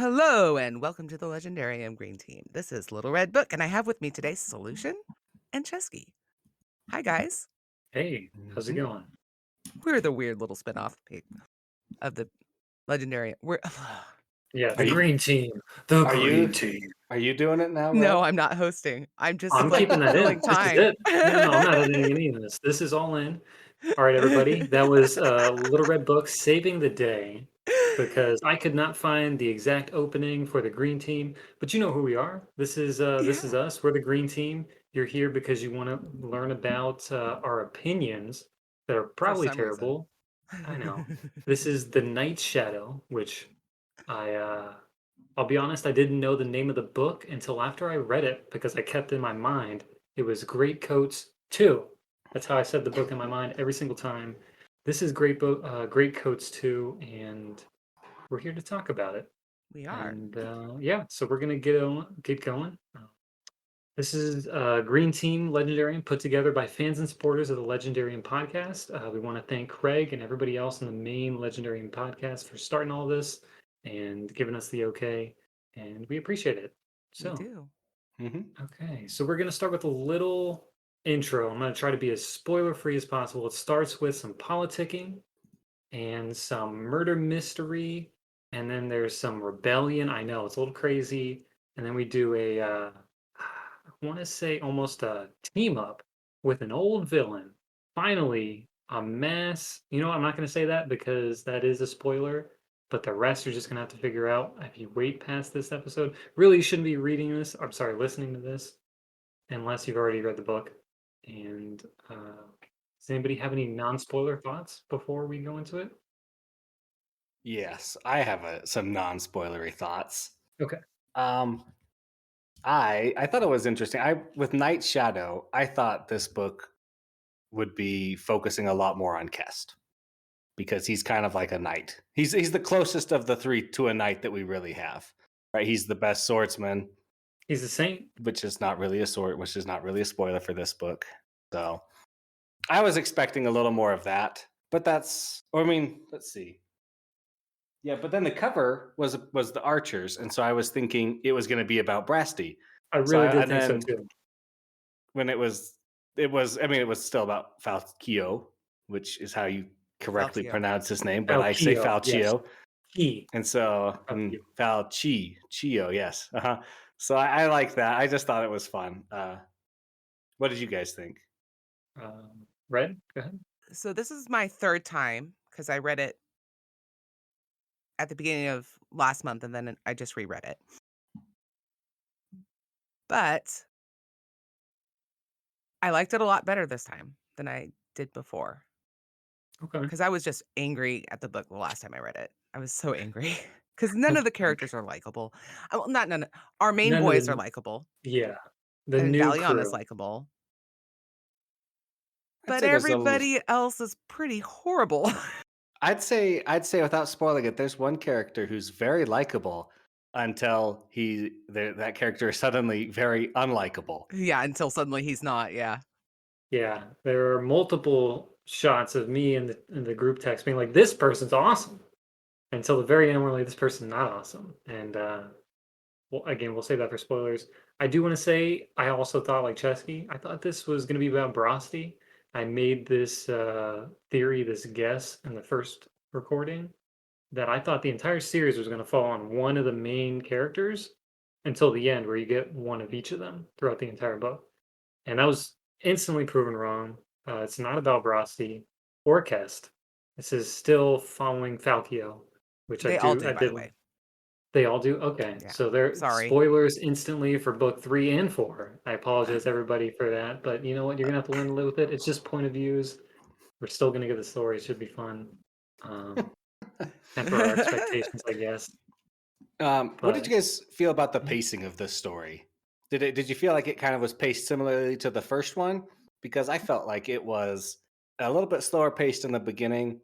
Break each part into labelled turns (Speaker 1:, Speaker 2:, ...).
Speaker 1: Hello and welcome to the Legendarium Green Team. This is Little Red Book, and I have with me today Soulution and Cesky. Hi, guys.
Speaker 2: Hey, how's it
Speaker 3: Mhm.
Speaker 2: going?
Speaker 1: We're the weird little spinoff of the Legendarium. We're
Speaker 2: Yeah,
Speaker 3: Are
Speaker 2: the
Speaker 3: you
Speaker 2: green team. The
Speaker 3: are
Speaker 2: green
Speaker 3: you
Speaker 2: team.
Speaker 3: are you doing it now,
Speaker 1: no,
Speaker 3: Red?
Speaker 1: I'm not hosting. I'm just
Speaker 2: I'm
Speaker 1: like
Speaker 2: keeping that
Speaker 1: filling
Speaker 2: in. This is
Speaker 1: time.
Speaker 2: it. No, I'm not editing any of this. This is all in. All right, everybody. That was Little Red Book saving the day because I could not find the exact opening for the green team. But you know who we are. This is
Speaker 1: Yeah,
Speaker 2: us. We're the green team. You're here because you want to learn about our opinions that are
Speaker 1: for
Speaker 2: probably
Speaker 1: some reason.
Speaker 2: terrible. I know. This is the Night Shadow, which I I'll be honest, I didn't know the name of the book until after I read it because I kept in my mind it was Greatcoats 2. That's how I said the book in my mind every single time. This is Greatcoats 2, and we're here to talk about it.
Speaker 1: We are.
Speaker 2: And yeah, so we're gonna get going. This is Green Team Legendarium put together by fans and supporters of the Legendarium podcast. We want to thank Craig and everybody else in the main Legendarium podcast for starting all this and giving us the okay, and we appreciate it.
Speaker 1: We
Speaker 2: So,
Speaker 1: do.
Speaker 3: Mhm.
Speaker 2: okay, so we're going to start with a little intro. I'm going to try to be as spoiler free as possible. It starts with some politicking and some murder mystery, and then there's some rebellion. I know it's a little crazy, and then we do I want to say almost a team up with an old villain. Finally, a mass. You know, what, I'm not going to say that because that is a spoiler. But the rest you're just gonna have to figure out if you wait past this episode. Really, you shouldn't be reading this. I'm sorry, listening to this unless you've already read the book. And does anybody have any non-spoiler thoughts before we go into it?
Speaker 3: Yes, I have some non-spoilery thoughts.
Speaker 2: Okay.
Speaker 3: Um, I thought it was interesting. I with Night Shadow, I thought this book would be focusing a lot more on Kest because he's kind of like a knight. He's the closest of the three to a knight that we really have. Right? He's the best swordsman,
Speaker 2: He's a saint.
Speaker 3: which is not really a spoiler for this book. So I was expecting a little more of that, but let's see. Yeah, but then the cover was the archers, and so I was thinking it was going to be about Brasty.
Speaker 2: I really did
Speaker 3: And
Speaker 2: think so
Speaker 3: then
Speaker 2: too.
Speaker 3: when it was still about Falchio, which is how you correctly
Speaker 1: Saltio.
Speaker 3: pronounce his name, but I say
Speaker 2: Falchio, yes.
Speaker 3: Falchio,
Speaker 2: He.
Speaker 3: and so
Speaker 2: Falchio.
Speaker 3: Chio, yes. So I like that. I just thought it was fun. What did you guys think?
Speaker 2: Red, go ahead.
Speaker 1: So this is my third time because I read it at the beginning of last month and then I just reread it. But I liked it a lot better this time than I did before
Speaker 2: Okay.
Speaker 1: because I was just angry at the book the last time I read it. I was so angry because none of the characters are likable. Well, not none. Our main
Speaker 2: None of
Speaker 1: boys are
Speaker 2: the
Speaker 1: likable,
Speaker 2: yeah. The
Speaker 1: and
Speaker 2: new
Speaker 1: Valiana's
Speaker 2: crew.
Speaker 1: likable,
Speaker 3: I'd
Speaker 1: but
Speaker 3: say
Speaker 1: everybody else is pretty horrible.
Speaker 3: I'd say without spoiling it, there's one character who's very likable until that character is suddenly very unlikable.
Speaker 1: Yeah, until suddenly he's not. Yeah,
Speaker 2: Yeah. There are multiple shots of me in the group text being like, this person's awesome. Until the very end, we're like, this person's not awesome. And well, again, we'll save that for spoilers. I do want to say I also thought like Chesky, I thought this was going to be about Brosty. I made this theory, this guess in the first recording that I thought the entire series was going to fall on one of the main characters until the end, where you get one of each of them throughout the entire book. And that was instantly proven wrong. It's not about Brosty or Kest. This is still following Falchio, which
Speaker 1: they all
Speaker 2: I
Speaker 1: do, by the
Speaker 2: did.
Speaker 1: way.
Speaker 2: They all do? Okay.
Speaker 1: Yeah,
Speaker 2: So there
Speaker 1: sorry.
Speaker 2: spoilers instantly for book 3 and 4. I apologize everybody for that, but you know what? You're gonna have to learn to live with it. It's just point of views. We're still gonna get the story. It should be fun. Temper our expectations, I guess.
Speaker 3: What did
Speaker 2: But
Speaker 3: you guys feel about the
Speaker 2: yeah.
Speaker 3: pacing of this story? Did you feel like it kind of was paced similarly to the first one? Because I felt like it was a little bit slower paced in the beginning,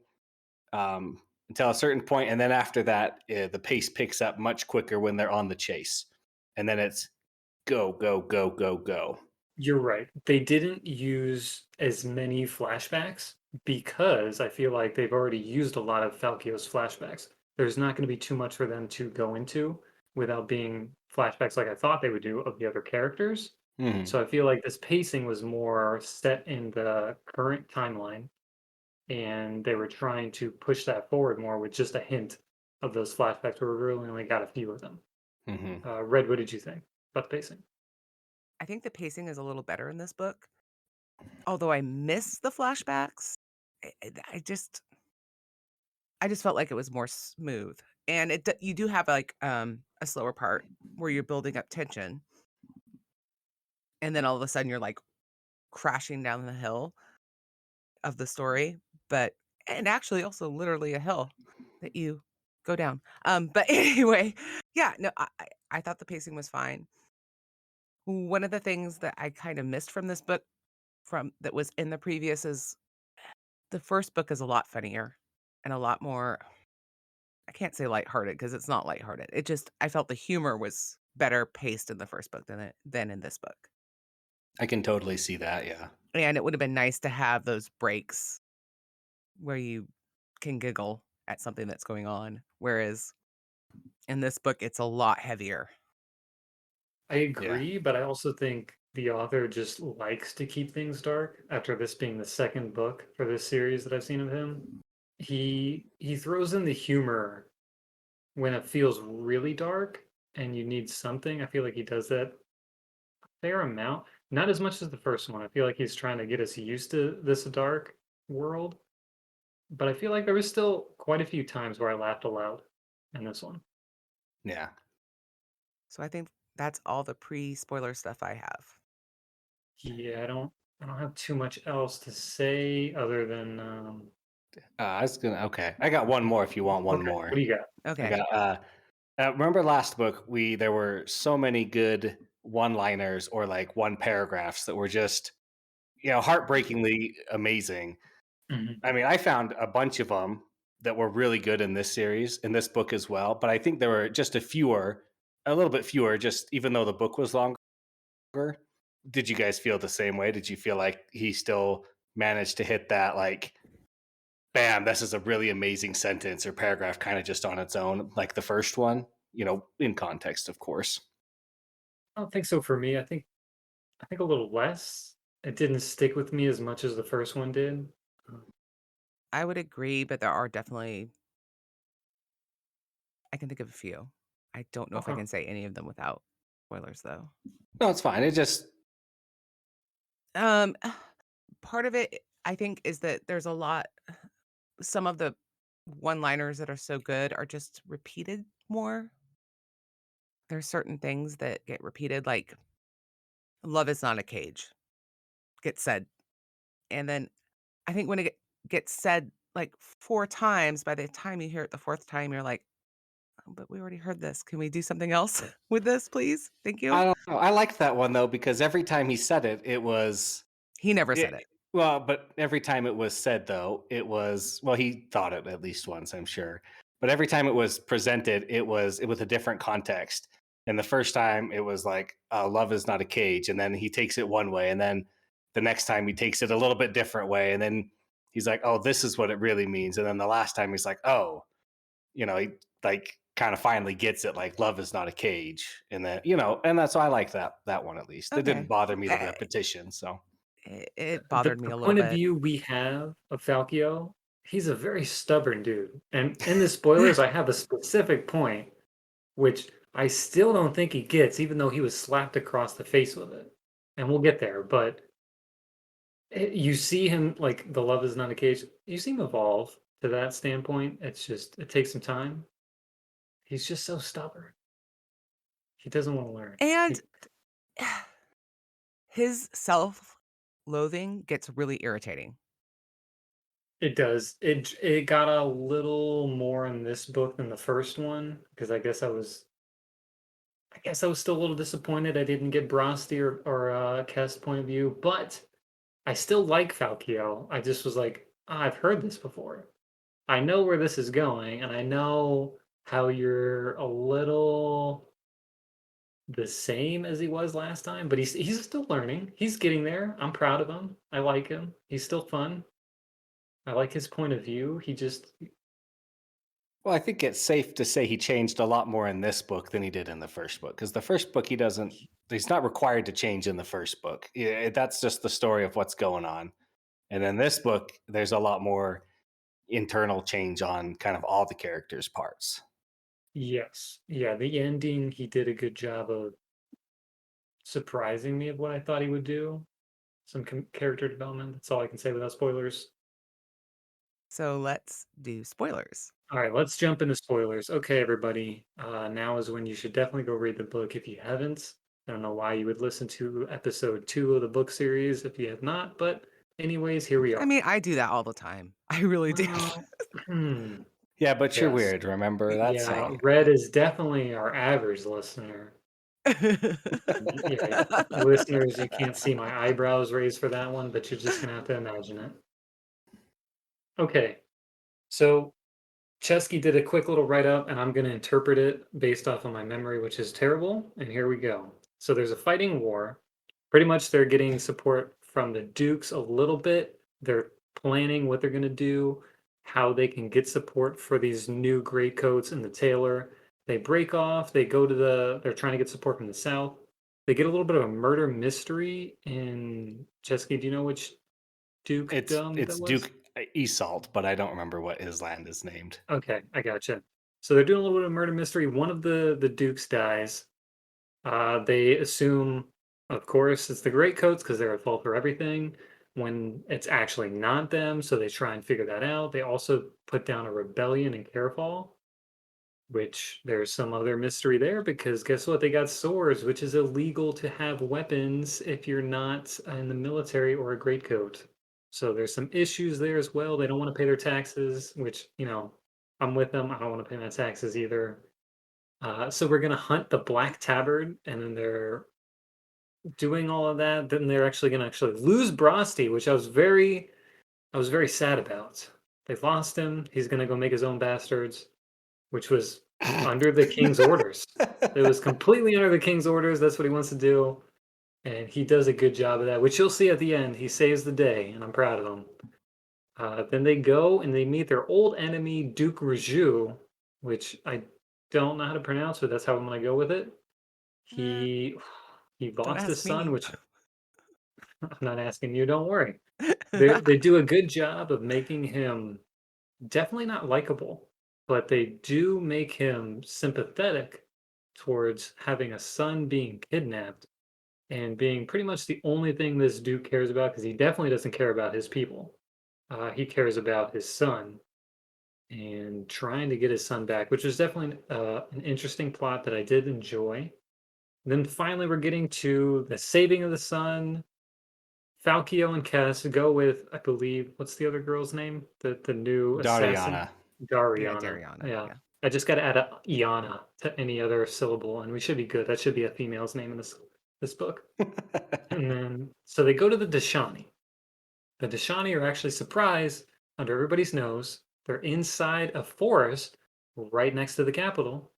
Speaker 3: until a certain point, and then after that, the pace picks up much quicker when they're on the chase, and then it's go go go go go.
Speaker 2: You're right. They didn't use as many flashbacks because I feel like they've already used a lot of Falchio's flashbacks. There's not going to be too much for them to go into. without being flashbacks like I thought they would do of the other characters.
Speaker 3: Hmm.
Speaker 2: So I feel like this pacing was more set in the current timeline, and they were trying to push that forward more with just a hint of those flashbacks, where we really only got a few of them.
Speaker 3: Hmm.
Speaker 2: Red, what did you think about the pacing?
Speaker 1: I think the pacing is a little better in this book, although I miss the flashbacks. I just felt like it was more smooth, and you do have, like, a slower part where you're building up tension, and then all of a sudden you're, like, crashing down the hill of the story, but and actually also literally a hill that you go down. But anyway, yeah, no, I thought the pacing was fine. One of the things that I kind of missed from this book from that was in the previous is the first book is a lot funnier and a lot more. I can't say lighthearted because it's not lighthearted. It just I felt the humor was better paced in the first book than in this book.
Speaker 3: I can totally see that. Yeah.
Speaker 1: And it would have been nice to have those breaks where you can giggle at something that's going on, whereas in this book, it's a lot heavier.
Speaker 2: I
Speaker 3: Yeah.
Speaker 2: agree, but I also think the author just likes to keep things dark after this being the second book for this series that I've seen of him. He throws in the humor when it feels really dark and you need something. I feel like he does that a fair amount. Not as much as the first one. I feel like he's trying to get us used to this dark world, but I feel like there was still quite a few times where I laughed aloud in this one.
Speaker 3: Yeah.
Speaker 1: So I think that's all the pre-spoiler stuff I have.
Speaker 2: Yeah, I don't have too much else to say other than
Speaker 3: I was gonna. Okay, I got one more. If you want one
Speaker 2: okay,
Speaker 3: more,
Speaker 2: what do you got?
Speaker 3: I
Speaker 1: Okay.
Speaker 3: got. Remember last book? There were so many good one-liners or like one paragraphs that were just heartbreakingly amazing.
Speaker 2: Mhm.
Speaker 3: I mean, I found a bunch of them that were really good in this series, in this book as well. But I think there were just a little bit fewer. Just even though the book was longer, did you guys feel the same way? Did you feel like he still managed to hit that like? Bam, this is a really amazing sentence or paragraph kind of just on its own, like the first one, in context, of course.
Speaker 2: I don't think so for me. I think a little less. It didn't stick with me as much as the first one did. Uh,
Speaker 1: I would agree, but there are definitely I can think of a few. I don't know if I
Speaker 2: Okay.
Speaker 1: can say any of them without spoilers though.
Speaker 3: No, it's fine. It just,
Speaker 1: Um Part of it I think is that there's a lot some of the one-liners that are so good are just repeated more. There's certain things that get repeated like love is not a cage gets said. And then I think when gets said like 4 times, by the time you hear it the 4th time, you're like, "Oh, but we already heard this. Can we do something else with this, please? Thank you."
Speaker 3: I don't know. I liked that one though, because every time he said it,
Speaker 1: He never
Speaker 3: it,
Speaker 1: said it.
Speaker 3: well, but every time it was said though, well, he thought it at least once, I'm sure. But every time it was presented, it with a different context. And the first time it was like, love is not a cage. And then he takes it one way. And then the next time he takes it a little bit different way. And then he's like, oh, this is what it really means. And then the last time he's like, oh, he like kind of finally gets it, like love is not a cage. And then, and that's why I like that one at least. It didn't
Speaker 1: Okay.
Speaker 3: bother me, the
Speaker 1: Eh,
Speaker 3: repetition. So
Speaker 1: it
Speaker 2: the
Speaker 1: bothered me
Speaker 2: the
Speaker 1: a little
Speaker 2: point of
Speaker 1: bit.
Speaker 2: view we have of Falkio, he's a very stubborn dude. And in the spoilers, I have a specific point which I still don't think he gets, even though he was slapped across the face with it. And we'll get there, but you see him like the love is not a cage. You see him evolve to that standpoint. It's just it takes some time. He's just so stubborn. He doesn't want to learn.
Speaker 1: And his self-loathing gets really irritating.
Speaker 2: It does. It got a little more in this book than the first one because I guess I was still a little disappointed I didn't get Brosti or Kest's point of view, but I still like Falkio. I just was like, "Ah, I've heard this before. I know where this is going, and I know how you're a little the same as he was last time, but he's still learning. He's getting there. I'm proud of him. I like him. He's still fun. I like his point of view. He just
Speaker 3: Well, I think it's safe to say he changed a lot more in this book than he did in the first book. Because the first book, he's not required to change in the first book. Yeah, that's just the story of what's going on. And in this book, there's a lot more internal change on kind of all the characters' parts.
Speaker 2: Yes. Yeah, the ending, he did a good job of surprising me of what I thought he would do. Some character development. That's all I can say without spoilers.
Speaker 1: So let's do spoilers.
Speaker 2: All right, let's jump into spoilers. Okay, everybody. Now is when you should definitely go read the book if you haven't. I don't know why you would listen to episode 2 of the book series if you have not, but anyways, here we
Speaker 1: I
Speaker 2: are.
Speaker 1: mean, I do that all the time. I really do.
Speaker 2: Well, hmm,
Speaker 3: Yeah, but you're
Speaker 2: yes.
Speaker 3: weird. Remember that
Speaker 2: Yeah,
Speaker 3: saying?
Speaker 2: Red is definitely our average listener. Yeah, listeners, you can't see my eyebrows raised for that one, but you're just gonna have to imagine it. Okay, so Chesky did a quick little write up, and I'm going to interpret it based off of my memory, which is terrible. And here we go. So there's a fighting war. Pretty much they're getting support from the Dukes a little bit. They're planning what they're going to do, how they can get support for these new Greatcoats and the Tailor. They break off, they're trying to get support from the South. They get a little bit of a murder mystery in Chesky. Do you know which dukedom that
Speaker 3: It's
Speaker 2: was?
Speaker 3: Duke Iseult, but I don't remember what his land is named.
Speaker 2: Okay, I gotcha. So they're doing a little bit of murder mystery. One of the dukes dies. They assume, of course, it's the Greatcoats because they're at fault for everything. When it's actually not them, so they try and figure that out. They also put down a rebellion in Carefall, which there's some other mystery there because guess what? They got swords, which is illegal to have weapons if you're not in the military or a Greatcoat. So there's some issues there as well. They don't want to pay their taxes, which, I'm with them. I don't want to pay my taxes either. So we're gonna hunt the Black Tabard, and then they're doing all of that. Then they're actually gonna lose Brosty, which I was very sad about. They lost him. He's gonna go make his own bastards, which was under the king's orders. It was completely under the king's orders. That's what he wants to do, and he does a good job of that. Which you'll see at the end. He saves the day, and I'm proud of him. Then they go and they meet their old enemy, Duke Raju, which I don't know how to pronounce, but that's how I'm gonna go with it.
Speaker 1: Nah,
Speaker 2: He he
Speaker 1: don't
Speaker 2: lost his
Speaker 1: ask
Speaker 2: son,
Speaker 1: me.
Speaker 2: which I'm not asking you, don't worry. They do a good job of making him definitely not likable, but they do make him sympathetic towards having a son being kidnapped and being pretty much the only thing this Duke cares about because he definitely doesn't care about his people. He cares about his son and trying to get his son back, which was definitely an interesting plot that I did enjoy. Then finally, we're getting to the saving of the son. Falkio and Kess go with, I believe, what's the other girl's name? The new assassin,
Speaker 3: Dariana.
Speaker 1: Yeah,
Speaker 2: Dariana.
Speaker 1: Dariana.
Speaker 2: Yeah,
Speaker 1: Yeah.
Speaker 2: I just got to add a Iana to any other syllable, and we should be good. That should be a female's name in this book. And then, so they go to the Dashani. The Dashani are actually surprised under everybody's nose. They're inside a forest right next to the capital,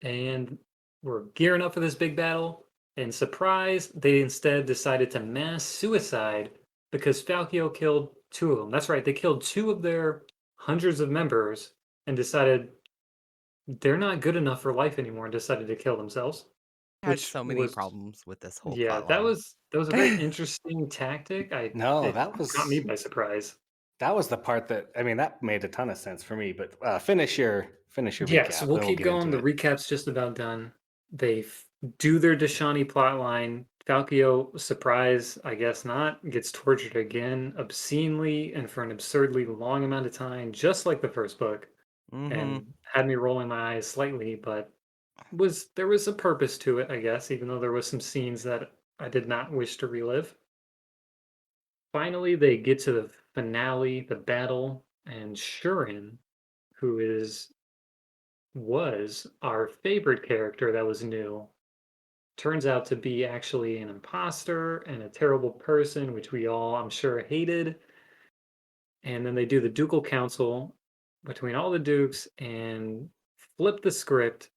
Speaker 2: and we're gearing up for this big battle. And surprise, they instead decided to mass suicide because Falkio killed two of them. That's right, they killed two of their hundreds of members and decided they're not good enough for life anymore and decided to kill themselves,
Speaker 1: Had
Speaker 2: which
Speaker 1: so many
Speaker 2: was
Speaker 1: problems with this whole
Speaker 2: yeah,
Speaker 1: plot
Speaker 2: that
Speaker 1: line.
Speaker 2: was that was a very interesting tactic.
Speaker 3: No,
Speaker 2: It caught me by surprise.
Speaker 3: that was the part that I mean that made a ton of sense for me. But finish your
Speaker 2: Yeah, so
Speaker 3: recap,
Speaker 2: we'll
Speaker 3: then we'll
Speaker 2: keep
Speaker 3: get
Speaker 2: going.
Speaker 3: into
Speaker 2: The
Speaker 3: it.
Speaker 2: recap's just about done. They do their Dashani plotline. Falkio, surprise, I guess not, gets tortured again, obscenely and for an absurdly long amount of time, just like the first book,
Speaker 1: Mm-hmm.
Speaker 2: and had me rolling my eyes slightly, but there was a purpose to it, I guess, even though there was some scenes that I did not wish to relive. Finally, they get to the finale, the battle, and Shurin, who was our favorite character that was new, turns out to be actually an imposter and a terrible person, which we all, I'm sure, hated. And then they do the ducal council between all the dukes and flip the script.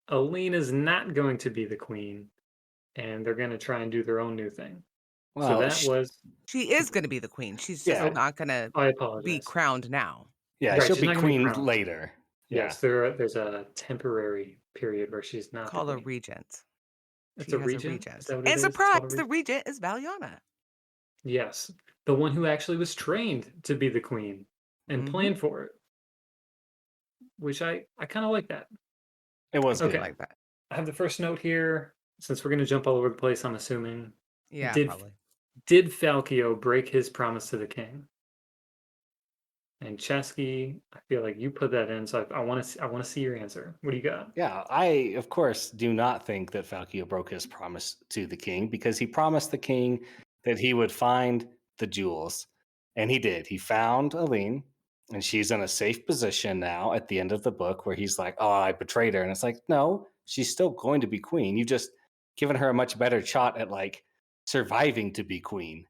Speaker 2: Aline is not going to be the queen, and they're going to try and do their own new thing. So
Speaker 3: Well,
Speaker 2: that was,
Speaker 1: She is going to be the queen. She's just
Speaker 3: yeah,
Speaker 2: oh,
Speaker 1: not going to
Speaker 2: I
Speaker 1: be
Speaker 2: apologize.
Speaker 1: crowned now.
Speaker 3: yeah,
Speaker 2: Right,
Speaker 3: she'll
Speaker 2: she's
Speaker 3: be
Speaker 2: not going to be
Speaker 3: queen
Speaker 2: crowned.
Speaker 3: later. Yeah.
Speaker 2: Yes, there's a temporary period where she's not the
Speaker 1: called a
Speaker 2: queen.
Speaker 1: regent.
Speaker 2: It's
Speaker 1: She
Speaker 2: a
Speaker 1: has a
Speaker 2: regent? Is
Speaker 1: regent.
Speaker 2: that what it
Speaker 1: And
Speaker 2: is? It's
Speaker 1: surprise,
Speaker 2: called a
Speaker 1: the
Speaker 2: regent?
Speaker 1: regent is Valiana.
Speaker 2: Yes. The one who actually was trained to be the queen and
Speaker 1: Mhm.
Speaker 2: planned for it, which I kind of like that.
Speaker 3: It
Speaker 1: I
Speaker 3: was
Speaker 1: do
Speaker 3: good.
Speaker 2: Okay.
Speaker 1: like that.
Speaker 2: I have the first note here. Since we're going to jump all over the place, I'm assuming.
Speaker 1: Yeah,
Speaker 2: Did
Speaker 1: probably.
Speaker 2: did Falkio break his promise to the king? And Chesky, I feel like you put that in, so I want to see your answer. What do you got?
Speaker 3: Yeah, I of course do not think that Falkio broke his promise to the king because he promised the king that he would find the jewels. And he did. He found Aline, and she's in a safe position now at the end of the book where he's like, "Oh, I betrayed her." And it's like, "No, she's still going to be queen. You've just given her a much better shot at like surviving to be queen."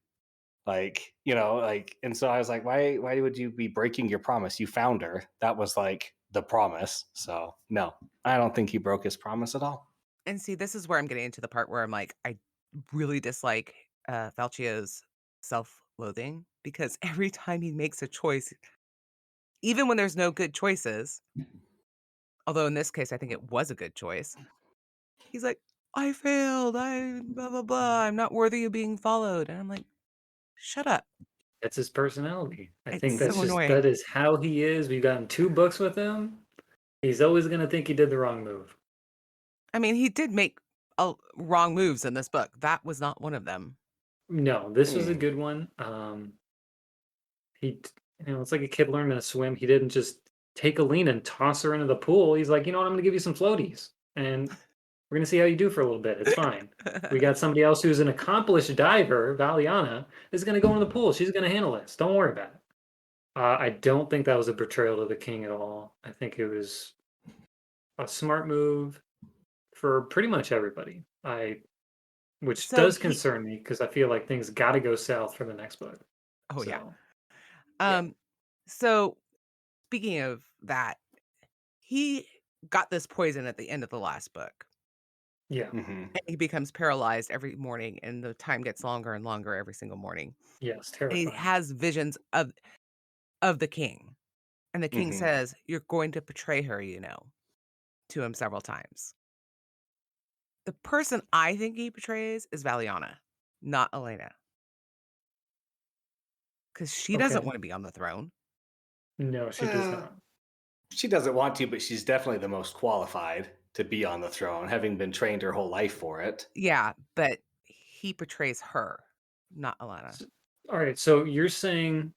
Speaker 3: Like, and so I was like, why would you be breaking your promise? You found her. That was like the promise. So no, I don't think he broke his promise at all.
Speaker 1: And see, this is where I'm getting into the part where I'm like, I really dislike Falchio's self-loathing because every time he makes a choice, even when there's no good choices, although in this case I think it was a good choice, he's like, I failed. I blah blah blah. I'm not worthy of being followed. And I'm like, shut up.
Speaker 2: That's his personality. I
Speaker 1: It's
Speaker 2: think
Speaker 1: so
Speaker 2: that
Speaker 1: annoying.
Speaker 2: is how he is. We've gotten 2 books with him. He's always going to think he did the wrong move.
Speaker 1: I mean, he did make wrong moves in this book. That was not one of them.
Speaker 2: No, this was a
Speaker 3: Hmm.
Speaker 2: good one. It's like a kid learning to swim. He didn't just take a lean and toss her into the pool. He's like, you know what? I'm going to give you some floaties, and we're going to see how you do for a little bit. It's fine. We got somebody else who's an accomplished diver, Valiana, is going to go in the pool. She's going to handle this. Don't worry about it. I don't think that was a betrayal of the king at all. I think it was a smart move for pretty much everybody. Which
Speaker 1: So
Speaker 2: does
Speaker 1: he
Speaker 2: concern me because I feel like things got to go south for the next book.
Speaker 1: Oh yeah.
Speaker 2: So yeah,
Speaker 1: Um so speaking of that, he got this poison at the end of the last book.
Speaker 2: yeah,
Speaker 3: Hmm.
Speaker 1: And he becomes paralyzed every morning and the time gets longer and longer every single morning.
Speaker 2: yes,
Speaker 1: And he
Speaker 2: terrifying.
Speaker 1: has visions of the king. And the king
Speaker 3: Hmm.
Speaker 1: says, "You're going to betray her, to him several times." The person I think he betrays is Valiana, not Elena, because she doesn't
Speaker 2: Okay,
Speaker 1: want to be on the throne.
Speaker 2: no, she does
Speaker 3: Uh,
Speaker 2: not.
Speaker 3: she doesn't want to, but she's definitely the most qualified to be on the throne, having been trained her whole life for it.
Speaker 1: Yeah, but he betrays her, not Elena.
Speaker 2: S- All right, so you're saying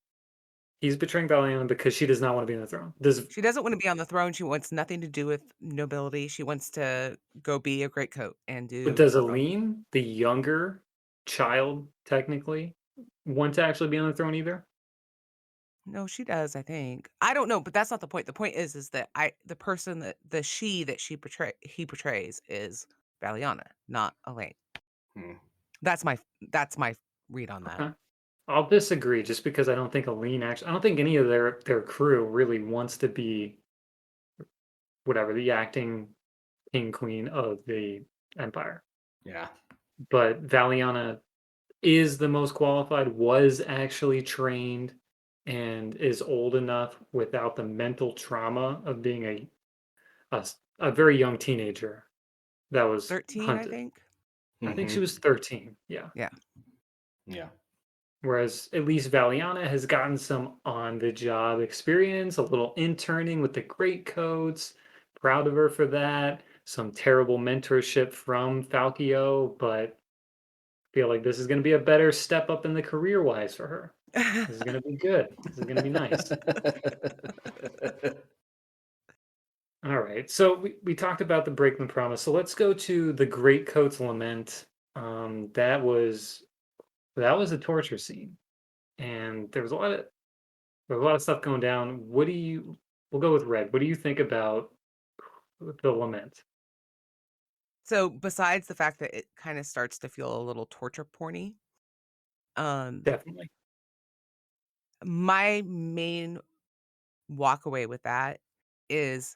Speaker 2: he's betraying Valiana because she does not want to be on the throne.
Speaker 1: She doesn't wanna be on the throne, she wants nothing to do with nobility, she wants to go be a greatcoat and
Speaker 2: But
Speaker 1: do
Speaker 2: does
Speaker 1: her own.
Speaker 2: Aline, the younger child, technically want to actually be on the throne either?
Speaker 1: No, she does, I think. I don't know, but that's not the point. The point is that the person that he portrays is Valiana, not Elaine.
Speaker 3: Hmm.
Speaker 1: That's my read on that.
Speaker 2: Okay. I'll disagree just because I don't think any of their crew really wants to be whatever the acting king queen of the empire.
Speaker 3: Yeah.
Speaker 2: But Valiana is the most qualified, was actually trained, and is old enough without the mental trauma of being a very young teenager that was
Speaker 1: 13, I
Speaker 2: hunted.
Speaker 1: think?
Speaker 2: I think she
Speaker 3: Hmm.
Speaker 2: was 13. Yeah.
Speaker 1: Yeah.
Speaker 3: Yeah.
Speaker 2: Whereas at least Valiana has gotten some on the job experience, a little interning with the Greatcoats. Proud of her for that. Some terrible mentorship from Falkio, but feel like this is going to be a better step up in the career wise for her. This is going to be good. This is going to be nice. All right. So we talked about the Brakeman promise. So let's go to the Greatcoats lament. That was a torture scene, and there was a lot of stuff going down. We'll go with Red. What do you think about the lament?
Speaker 1: So, besides the fact that it kinda starts to feel a little torture porny, um,
Speaker 2: Definitely.
Speaker 1: my main walk away with that is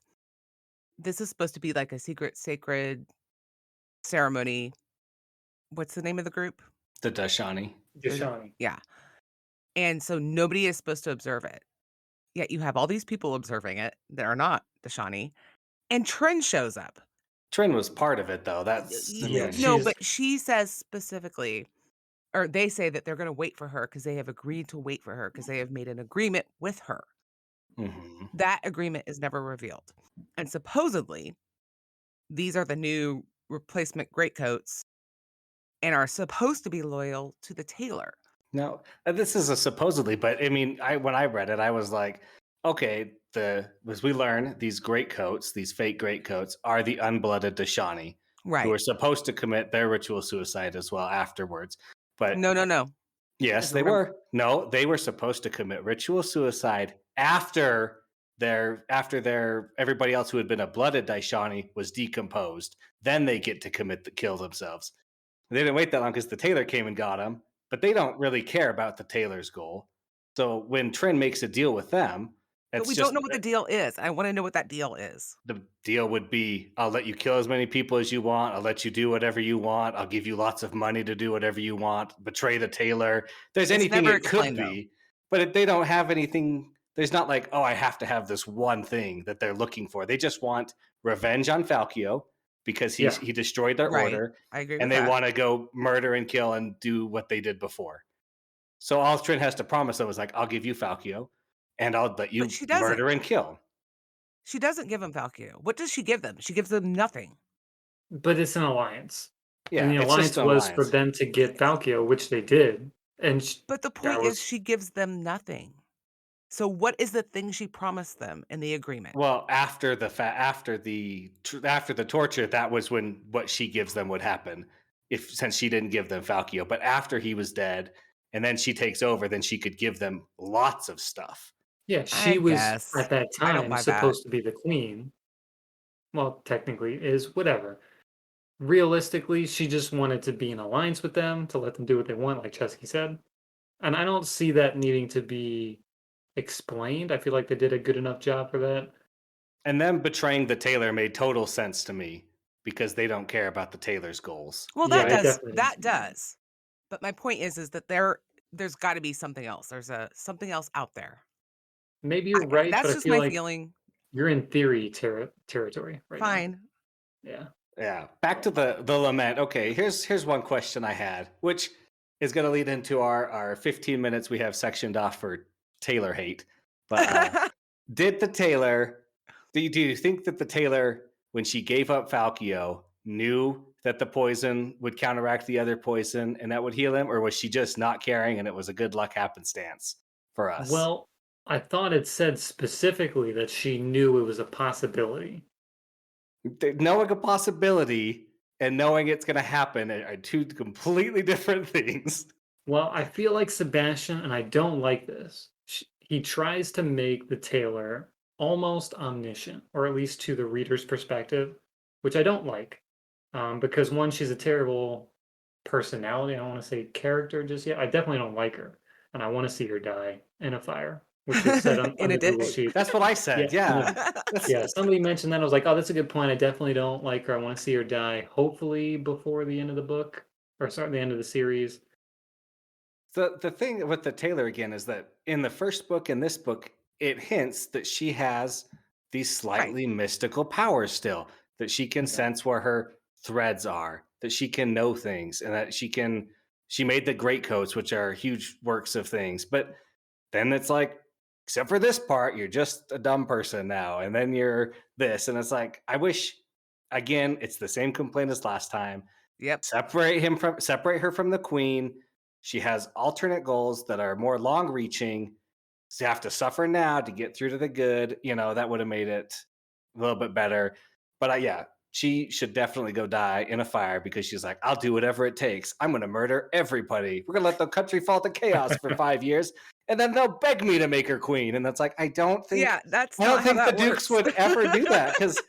Speaker 1: this is supposed to be like a secret sacred ceremony. What's the name of the group?
Speaker 3: The Dashani.
Speaker 1: The
Speaker 2: Dashani.
Speaker 1: Yeah, and so nobody is supposed to observe it, yet you have all these people observing it that are not Dashani, and Trin shows up.
Speaker 3: Trin was part of it, though. That's, I
Speaker 2: Yeah,
Speaker 3: mean,
Speaker 1: No,
Speaker 2: she's
Speaker 1: but she says specifically, or they say that they're gonna wait for her because they have agreed to wait for her because they have made an agreement with her.
Speaker 3: mhm.
Speaker 1: That agreement is never revealed. And supposedly, these are the new replacement greatcoats and are supposed to be loyal to the tailor.
Speaker 3: No, this is a supposedly, but I mean, when I read it, I was like, okay, as we learn, these great coats, these fake great coats, are the unblooded Dashani, who
Speaker 1: Right.
Speaker 3: are supposed to commit their ritual suicide as well afterwards. But
Speaker 1: No, no, no.
Speaker 3: yes,
Speaker 1: 'Cause
Speaker 3: they
Speaker 1: remem
Speaker 3: were. No, they were supposed to commit ritual suicide after their everybody else who had been a blooded Dashani was decomposed. Then they get to kill themselves. They didn't wait that long because the tailor came and got them, but they don't really care about the tailor's goal. So when Trin makes a deal with them,
Speaker 1: but
Speaker 3: it's
Speaker 1: we
Speaker 3: just
Speaker 1: don't know what the deal is. I wanna know what that deal is.
Speaker 3: the deal would be I'll let you kill as many people as you want. I'll let you do whatever you want. I'll give you lots of money to do whatever you want. Betray the tailor. There's
Speaker 1: It's
Speaker 3: anything
Speaker 1: never
Speaker 3: it could
Speaker 1: explained, though.
Speaker 3: be, but they don't have anything. There's not like, oh, I have to have this one thing that they're looking for. They just want revenge on Falkio because
Speaker 2: yeah.
Speaker 3: he destroyed their
Speaker 1: Right.
Speaker 3: order,
Speaker 1: I agree
Speaker 3: and
Speaker 1: with
Speaker 3: they
Speaker 1: that.
Speaker 3: want to go murder and kill and do what they did before. So all Trin has to promise them is like, I'll give you Falkio, and I'll let
Speaker 1: But
Speaker 3: you
Speaker 1: she doesn't.
Speaker 3: murder and kill.
Speaker 1: She doesn't give him Falcao. What does she give them? She gives them nothing.
Speaker 2: But it's an alliance. And
Speaker 3: Yeah,
Speaker 2: the
Speaker 3: it's just
Speaker 2: alliance
Speaker 3: an
Speaker 2: was for
Speaker 3: alliance.
Speaker 2: them to get Falkio, which they did. And
Speaker 1: But the
Speaker 2: that
Speaker 1: point is
Speaker 2: was
Speaker 1: she gives them nothing. So what is the thing she promised them in the agreement?
Speaker 3: Well, after the torture, that was when what she gives them would happen. If since she didn't give them Falkio, but after he was dead, and then she takes over, then she could give them lots of stuff.
Speaker 2: yeah,
Speaker 1: I
Speaker 2: she was
Speaker 1: guess.
Speaker 2: at that
Speaker 1: I don't
Speaker 2: time
Speaker 1: buy that.
Speaker 2: supposed to be the queen. Well, technically is whatever. Realistically, she just wanted to be in alliance with them to let them do what they want, like Chesky said. And I don't see that needing to be explained. I feel like they did a good enough job for that.
Speaker 3: And them betraying the tailor made total sense to me because they don't care about the tailor's goals.
Speaker 1: Well,
Speaker 2: Yeah,
Speaker 1: that
Speaker 2: it
Speaker 1: does.
Speaker 2: definitely
Speaker 1: That does. But my point is that there's got to be something else. There's a something else out there.
Speaker 2: maybe you're right, but
Speaker 1: That's
Speaker 2: I
Speaker 1: just
Speaker 2: feel
Speaker 1: my
Speaker 2: like
Speaker 1: feeling.
Speaker 2: you're in theory territory right now.
Speaker 1: Fine.
Speaker 2: Yeah.
Speaker 3: Yeah. Back to the lament. Okay, here's one question I had, which is going to lead into our 15 minutes we have sectioned off for tailor hate. But did the tailor do you think that the tailor, when she gave up Falkio, knew that the poison would counteract the other poison and that would heal him, or was she just not caring and it was a good luck happenstance for us?
Speaker 2: Well, I thought it said specifically that she knew it was a possibility.
Speaker 3: Knowing a possibility and knowing it's going to happen are two completely different things.
Speaker 2: Well, I feel like Sebastian, and I don't like this. He tries to make the tailor almost omniscient, or at least to the reader's perspective, which I don't like. Because one, she's a terrible personality. I don't want to say character just yet. I definitely don't like her, and I want to see her die in a fire, which was said on
Speaker 1: In a
Speaker 2: the Google
Speaker 1: ditch.
Speaker 2: sheet.
Speaker 3: That's what I
Speaker 2: Yeah,
Speaker 3: said. Yeah.
Speaker 2: yeah. Somebody mentioned that. I was like, oh, that's a good point. I definitely don't like her. I want to see her die. Hopefully before the end of the book, or sorry, the end of the series.
Speaker 3: The thing with the Taylor again is that in the first book and this book, it hints that she has these
Speaker 1: Right.
Speaker 3: slightly mystical powers still, that she can
Speaker 2: Yeah.
Speaker 3: sense where her threads are, that she can know things, and that she made the greatcoats, which are huge works of things. But then it's like, except for this part, you're just a dumb person now, and then you're this, and it's like, I wish, again, it's the same complaint as last time.
Speaker 1: Yep.
Speaker 3: Separate her from the queen. She has alternate goals that are more long reaching. So you have to suffer now to get through to the good. That would have made it a little bit better. But yeah, she should definitely go die in a fire because she's like, I'll do whatever it takes. I'm going to murder everybody. We're going to let the country fall to chaos for 5 years, and then they'll beg me to make her queen. And that's like, I don't think
Speaker 1: Yeah, that's
Speaker 3: I
Speaker 1: not
Speaker 3: don't
Speaker 1: how
Speaker 3: think the
Speaker 1: that
Speaker 3: Dukes
Speaker 1: works.
Speaker 3: would ever do that because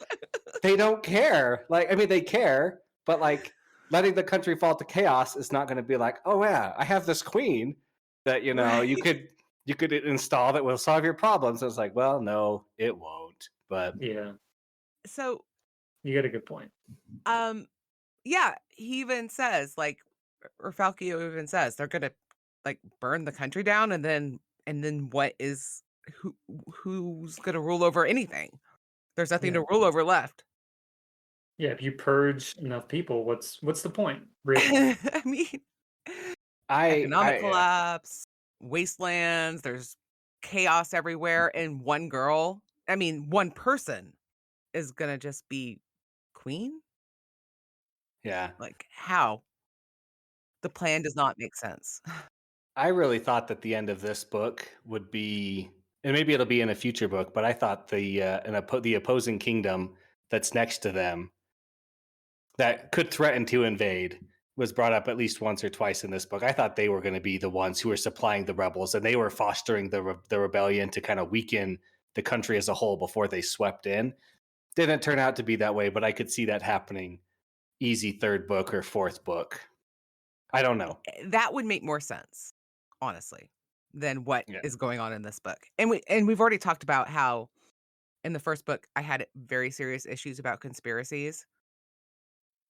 Speaker 3: they don't care. Like, I mean, they care, but like letting the country fall to chaos is not going to be like, oh yeah, I have this queen that you
Speaker 1: Right.
Speaker 3: could install that will solve your problems. It's like, well, no, it won't. But
Speaker 2: Yeah.
Speaker 1: So,
Speaker 2: You got a good point.
Speaker 1: um, yeah, he even says, like, or Falcao even says they're gonna like burn the country down, and then what is who's gonna rule over anything? There's nothing
Speaker 2: Yeah.
Speaker 1: to rule over left.
Speaker 2: Yeah, if you purge enough people, what's the point, really?
Speaker 1: I mean, economic
Speaker 3: Yeah.
Speaker 1: collapse, wastelands, there's chaos everywhere, and one person is gonna just be queen?
Speaker 3: Yeah.
Speaker 1: Like, how? The plan does not make sense.
Speaker 3: I really thought that the end of this book would be, and maybe it'll be in a future book, but I thought the opposing kingdom that's next to them that could threaten to invade was brought up at least once or twice in this book. I thought they were going to be the ones who were supplying the rebels, and they were fostering the rebellion to kind of weaken the country as a whole before they swept in. Didn't turn out to be that way, but I could see that happening easy third book or fourth book. I don't know.
Speaker 1: That would make more sense, honestly, than what
Speaker 3: Yeah.
Speaker 1: is going on in this book. And we've already talked about how in the first book I had very serious issues about conspiracies.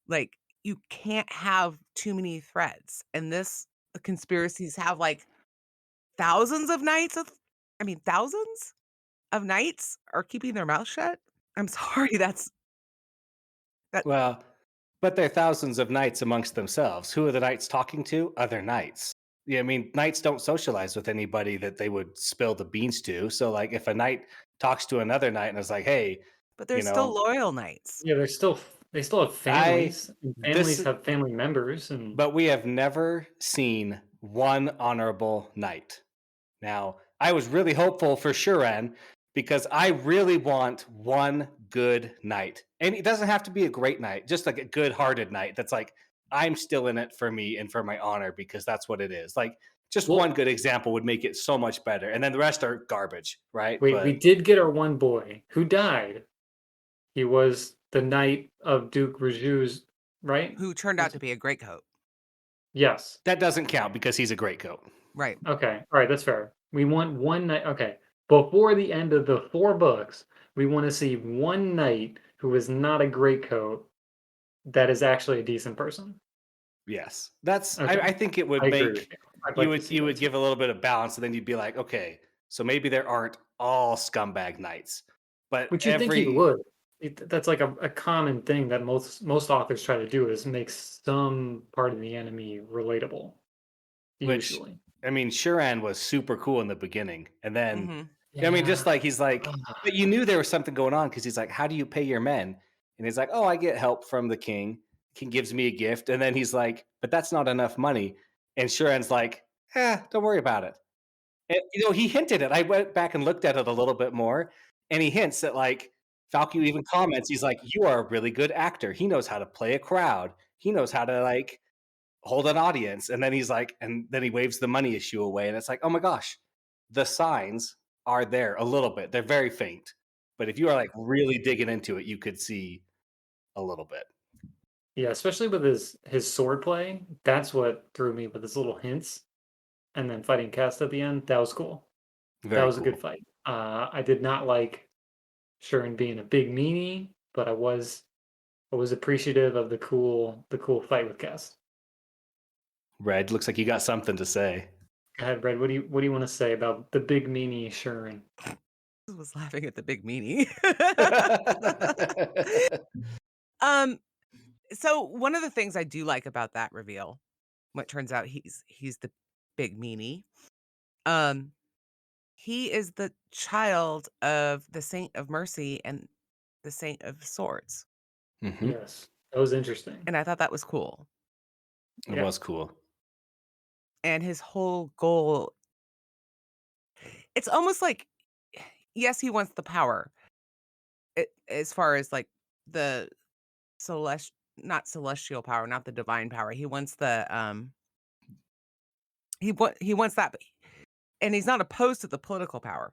Speaker 1: Like, you can't have too many threads. And the conspiracies have like thousands of nights of thousands of knights are keeping their mouth shut. I'm sorry, that
Speaker 3: Well, but there are thousands of knights amongst themselves. Who are the knights talking to? Other knights. Yeah, I mean, knights don't socialize with anybody that they would spill the beans to. So, like, if a knight talks to another knight and is like, "Hey,
Speaker 1: but
Speaker 3: you
Speaker 1: they're still
Speaker 3: know,
Speaker 1: loyal knights.
Speaker 2: Yeah, they still have
Speaker 3: I
Speaker 2: families, and
Speaker 3: this,"
Speaker 2: families have family members, and
Speaker 3: but we have never seen one honorable knight. Now, I was really hopeful for Shuren because I really want one good knight. And it doesn't have to be a great knight, just like a good hearted knight that's like, I'm still in it for me and for my honor because that's what it is. Like, just one
Speaker 2: well,
Speaker 3: good example would make it so much better. And then the rest are garbage, right?
Speaker 2: we
Speaker 3: But
Speaker 2: did get our one boy who died. He was the knight of Duke Raju's, right?
Speaker 1: Who turned out
Speaker 2: Was
Speaker 1: to
Speaker 2: it?
Speaker 1: be a greatcoat.
Speaker 2: Yes.
Speaker 3: that doesn't count because he's a great coat.
Speaker 1: Right.
Speaker 2: Okay. All right, that's fair. We want one knight. Okay. Before the end of the 4 books, we want to see one knight who is not a greatcoat that is actually a decent person.
Speaker 3: Yes. That's
Speaker 2: Okay.
Speaker 3: I think it would
Speaker 2: I agree with
Speaker 3: make
Speaker 2: you. I'd like to see
Speaker 3: you
Speaker 2: that
Speaker 3: would
Speaker 2: too.
Speaker 3: give a little bit of balance and then you'd be like, okay, so maybe there aren't all scumbag knights. But
Speaker 2: Which you'd think he
Speaker 3: every
Speaker 2: would. That's like a common thing that most authors try to do is make some part of the enemy relatable.
Speaker 3: which
Speaker 2: Usually.
Speaker 3: I mean, Shuran was super cool in the beginning. And then
Speaker 1: Mhm.
Speaker 3: I mean,
Speaker 2: Yeah.
Speaker 3: just like he's like,
Speaker 2: Ah,
Speaker 3: but you knew there was something going on because he's like, how do you pay your men? And he's like, oh, I get help from the king. King gives me a gift. And then he's like, but that's not enough money. And Shuran's like, don't worry about it. And, he hinted it. I went back and looked at it a little bit more, and he hints that, like, Falco even comments, he's like, "You are a really good actor. He knows how to play a crowd. He knows how to, like, hold an audience." And then he's like and then he waves the money issue away, and it's like, "Oh my gosh." The signs are there a little bit. They're very faint. But if you are, like, really digging into it, you could see a little bit.
Speaker 2: yeah, especially with his sword play. That's what threw me with his little hints and then fighting Cast at the end. That was cool. That
Speaker 3: Very
Speaker 2: was a good
Speaker 3: cool.
Speaker 2: fight. I did not like Shuren being a big meanie, but I was appreciative of the cool fight with Cast.
Speaker 3: Red, looks like you got something to say.
Speaker 2: Go ahead, Red. What do you want to say about the big meanie Shuren?
Speaker 1: I was laughing at the big meanie. Um, so one of the things I do like about that reveal, what turns out he's the big meanie, um, he is the child of the Saint of Mercy and the Saint of Swords,
Speaker 3: Mhm.
Speaker 2: Yes, that was interesting.
Speaker 1: and I thought that was cool.
Speaker 3: It
Speaker 2: Yeah.
Speaker 3: was cool.
Speaker 1: And his whole goal, it's almost like, yes, he wants the power, as far as, like, the not celestial power, not the divine power. He wants he wants that, and he's not opposed to the political power.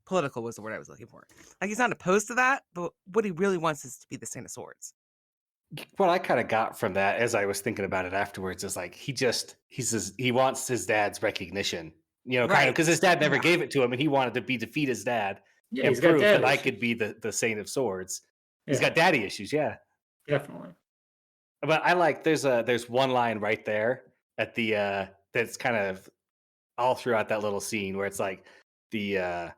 Speaker 1: Political was the word I was looking for. Like, he's not opposed to that, but what he really wants is to be the Saint of Swords.
Speaker 3: What I kind of got from that as I was thinking about it afterwards is like he wants his dad's recognition, kind of
Speaker 1: Right.
Speaker 3: because his dad never
Speaker 1: Yeah.
Speaker 3: gave it to him and he wanted to defeat his dad
Speaker 2: Yeah,
Speaker 3: and
Speaker 2: he's got
Speaker 3: prove
Speaker 2: dad
Speaker 3: that I could
Speaker 2: issues.
Speaker 3: be the Saint of Swords. He's
Speaker 2: Yeah,
Speaker 3: got daddy issues, yeah.
Speaker 2: definitely.
Speaker 3: But I like there's one line right there at the that's kind of all throughout that little scene where it's like the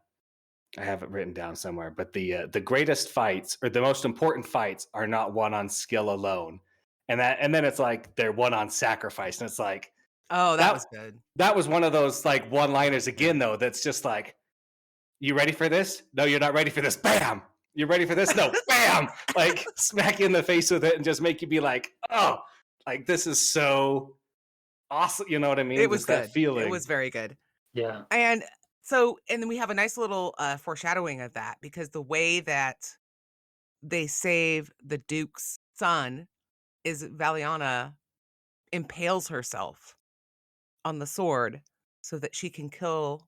Speaker 3: I have it written down somewhere, but the greatest fights or the most important fights are not won on skill alone, and then it's like they're won on sacrifice, and it's like
Speaker 1: Oh, that
Speaker 3: that
Speaker 1: was good.
Speaker 3: that was one of those like one liners again though. That's just like, you ready for this? No, you're not ready for this. Bam. You ready for this? No, bam. Like smack you in the face with it and just make you be like, oh, like this is so awesome. You know what I mean?
Speaker 1: It was
Speaker 3: Just that
Speaker 1: good. It
Speaker 3: feeling.
Speaker 1: was very good.
Speaker 2: Yeah.
Speaker 1: And and then we have a nice little foreshadowing of that because the way that they save the Duke's son is Valiana impales herself on the sword so that she can kill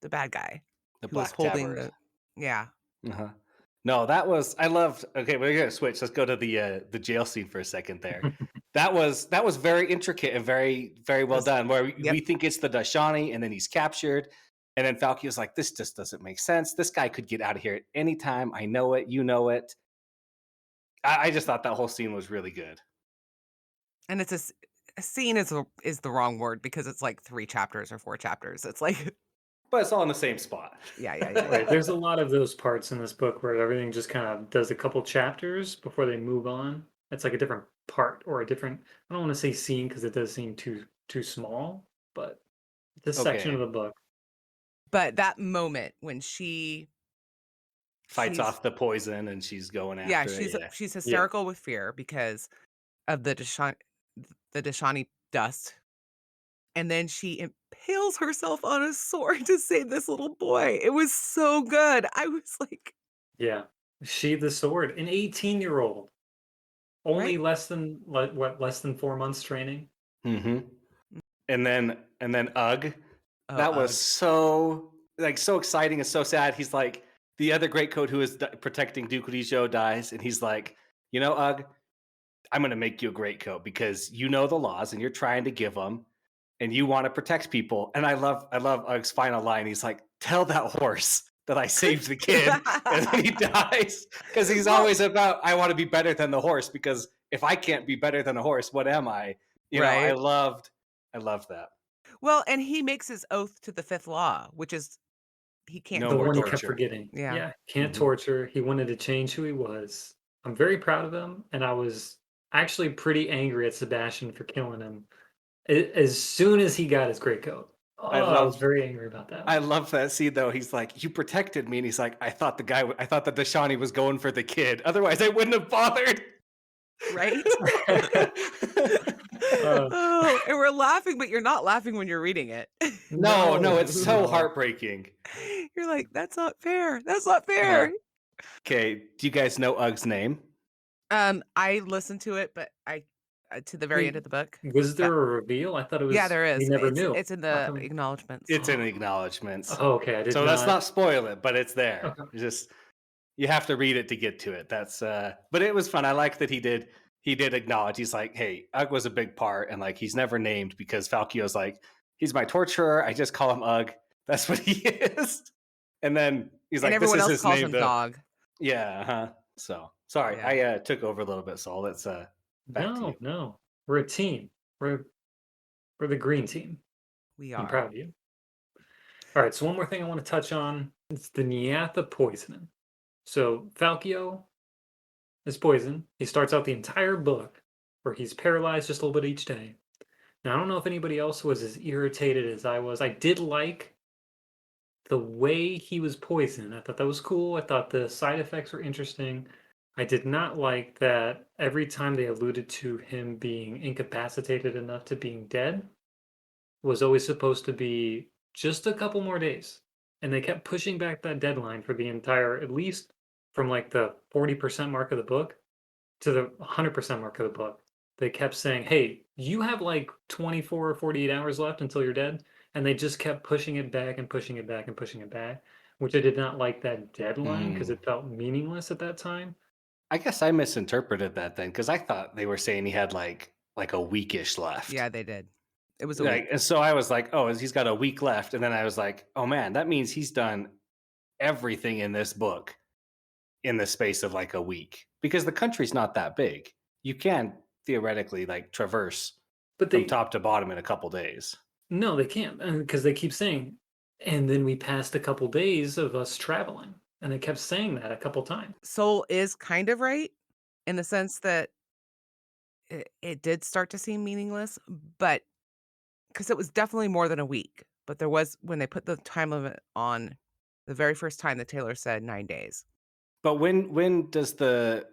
Speaker 1: the bad guy
Speaker 3: The
Speaker 1: who was
Speaker 3: Black
Speaker 1: holding
Speaker 3: Tabard.
Speaker 1: yeah.
Speaker 3: Uh-huh. No, that was I loved. Okay, we're gonna switch. Let's go to the jail scene for a second. There, that was very intricate and very
Speaker 1: It
Speaker 3: well
Speaker 1: was
Speaker 3: done. Where we
Speaker 1: yep.
Speaker 3: think it's the Dashani, and then he's captured, and then Falcio's like, "This just doesn't make sense. This guy could get out of here at any time. I know it. You know it." I just thought that whole scene was really good.
Speaker 1: And it's a scene is the wrong word because it's like 3 chapters or 4 chapters. It's like
Speaker 3: But it's all in the same spot.
Speaker 2: Right. There's a lot of those parts in this book where everything just kind of does a couple chapters before they move on. It's like a different part or a different, I don't want to say scene because it does seem too small, but this section of
Speaker 3: Okay.
Speaker 2: the book.
Speaker 1: But that moment when she's
Speaker 3: Fights off the poison and she's going
Speaker 1: yeah,
Speaker 3: after it. Yeah.
Speaker 1: she's
Speaker 2: Yeah.
Speaker 1: hysterical with fear because of the Dashani dust. And then she impales herself on a sword to save this little boy. It was so good. I was like,
Speaker 2: Yeah. Sheathe the sword. An 18-year-old. Only
Speaker 1: right?
Speaker 2: less than 4 months training.
Speaker 3: Mm-hmm. And then Ugg.
Speaker 1: Oh,
Speaker 3: That was
Speaker 1: ugh.
Speaker 3: so exciting and so sad. He's like, the other Greatcoat who is protecting Duke Rijo dies, and he's like, you know, Ugg, I'm going to make you a Greatcoat because you know the laws and you're trying to give them, and you want to protect people. And I love Ugg's final line. He's like, tell that horse that I saved the kid, and then he dies because he's
Speaker 1: Well,
Speaker 3: always about, I want to be better than the horse because if I can't be better than a horse, what am I? You know, I
Speaker 1: right.
Speaker 3: loved that.
Speaker 1: Well, and he makes his oath to the 5th law, which is he can't
Speaker 3: No
Speaker 2: The
Speaker 3: more
Speaker 2: one he kept
Speaker 1: torture.
Speaker 3: torture.
Speaker 2: forgetting.
Speaker 1: Yeah.
Speaker 2: Yeah. Can't
Speaker 3: Mhm.
Speaker 2: torture. He wanted to change who he was. I'm very proud of him, and I was actually pretty angry at Sebastian for killing him as soon as he got his great coat.
Speaker 3: I
Speaker 2: Oh, I was
Speaker 3: love
Speaker 2: very angry about that.
Speaker 3: I love that scene though. He's like, "You protected me," and he's like, I thought that Dashani was going for the kid. Otherwise, I wouldn't have bothered."
Speaker 1: Right?
Speaker 2: Uh,
Speaker 1: Oh, and we're laughing, but you're not laughing when you're reading it.
Speaker 3: No, it's so
Speaker 2: no.
Speaker 3: heartbreaking.
Speaker 1: You're like, "That's not fair. That's not
Speaker 3: Uh-huh.
Speaker 1: fair."
Speaker 3: Okay, do you guys know Ugg's name?
Speaker 1: I listened to it, but I to the very end of
Speaker 2: Wait,
Speaker 1: the book.
Speaker 2: was
Speaker 1: But
Speaker 2: there a reveal? I thought it
Speaker 1: yeah,
Speaker 2: was
Speaker 1: there
Speaker 2: we
Speaker 1: is.
Speaker 2: never knew.
Speaker 1: It's in
Speaker 2: I
Speaker 1: the
Speaker 2: thought
Speaker 1: acknowledgments.
Speaker 3: It's in acknowledgments.
Speaker 2: Oh, okay, I did
Speaker 3: So let's
Speaker 2: not.
Speaker 3: not spoil it, but it's there.
Speaker 2: Okay.
Speaker 3: It's just you have to read it to get to it. That's but it was fun. I like that he did acknowledge. He's like, "Hey, Ugg was a big part," and like he's never named because Falkio's like, "He's my torturer. I just call him Ugg. That's what he is." And then he's
Speaker 1: And
Speaker 3: like, "This
Speaker 1: everyone
Speaker 3: is
Speaker 1: else
Speaker 3: his
Speaker 1: calls
Speaker 3: name
Speaker 1: him
Speaker 3: though."
Speaker 1: Dog.
Speaker 3: Yeah, So sorry,
Speaker 1: Yeah,
Speaker 3: I took over a little bit, Saul. Let's back to you.
Speaker 2: No. We're a team. We're the green team.
Speaker 1: we
Speaker 2: I'm
Speaker 1: are.
Speaker 2: proud of you. All right, so one more thing I want to touch on. It's the Nyatha poisoning. So Falkio is poisoned. He starts out the entire book where he's paralyzed just a little bit each day. Now, I don't know if anybody else was as irritated as I was. I did like the way he was poisoned. I thought that was cool. I thought the side effects were interesting. I did not like that every time they alluded to him being incapacitated enough to being dead was always supposed to be just a couple more days. And they kept pushing back that deadline for the entire, at least from like the 40% mark of the book to the 100% mark of the book. They kept saying, hey, you have like 24 or 48 hours left until you're dead. And they just kept pushing it back and pushing it back and pushing it back, which I did not like that deadline because
Speaker 3: Mm.
Speaker 2: it felt meaningless at that time.
Speaker 3: I guess I misinterpreted that then because I thought they were saying he had like a weekish left.
Speaker 1: Yeah, they did. It was a
Speaker 3: Like,
Speaker 1: week.
Speaker 3: and so I was like, oh, he's got a week left, and then I was like, oh man, that means he's done everything in this book in the space of like a week because the country's not that big. You can theoretically like traverse
Speaker 2: But
Speaker 3: from
Speaker 2: they,
Speaker 3: top to bottom in a couple days.
Speaker 2: no, they can't because they keep saying And then we passed a couple days of us traveling, and it kept saying that a couple times.
Speaker 1: Soul is kind of right in the sense that it did start to seem meaningless, but because it was definitely more than a week. But there was when they put the time limit on the very first time, the tailor said 9 days.
Speaker 3: But when does the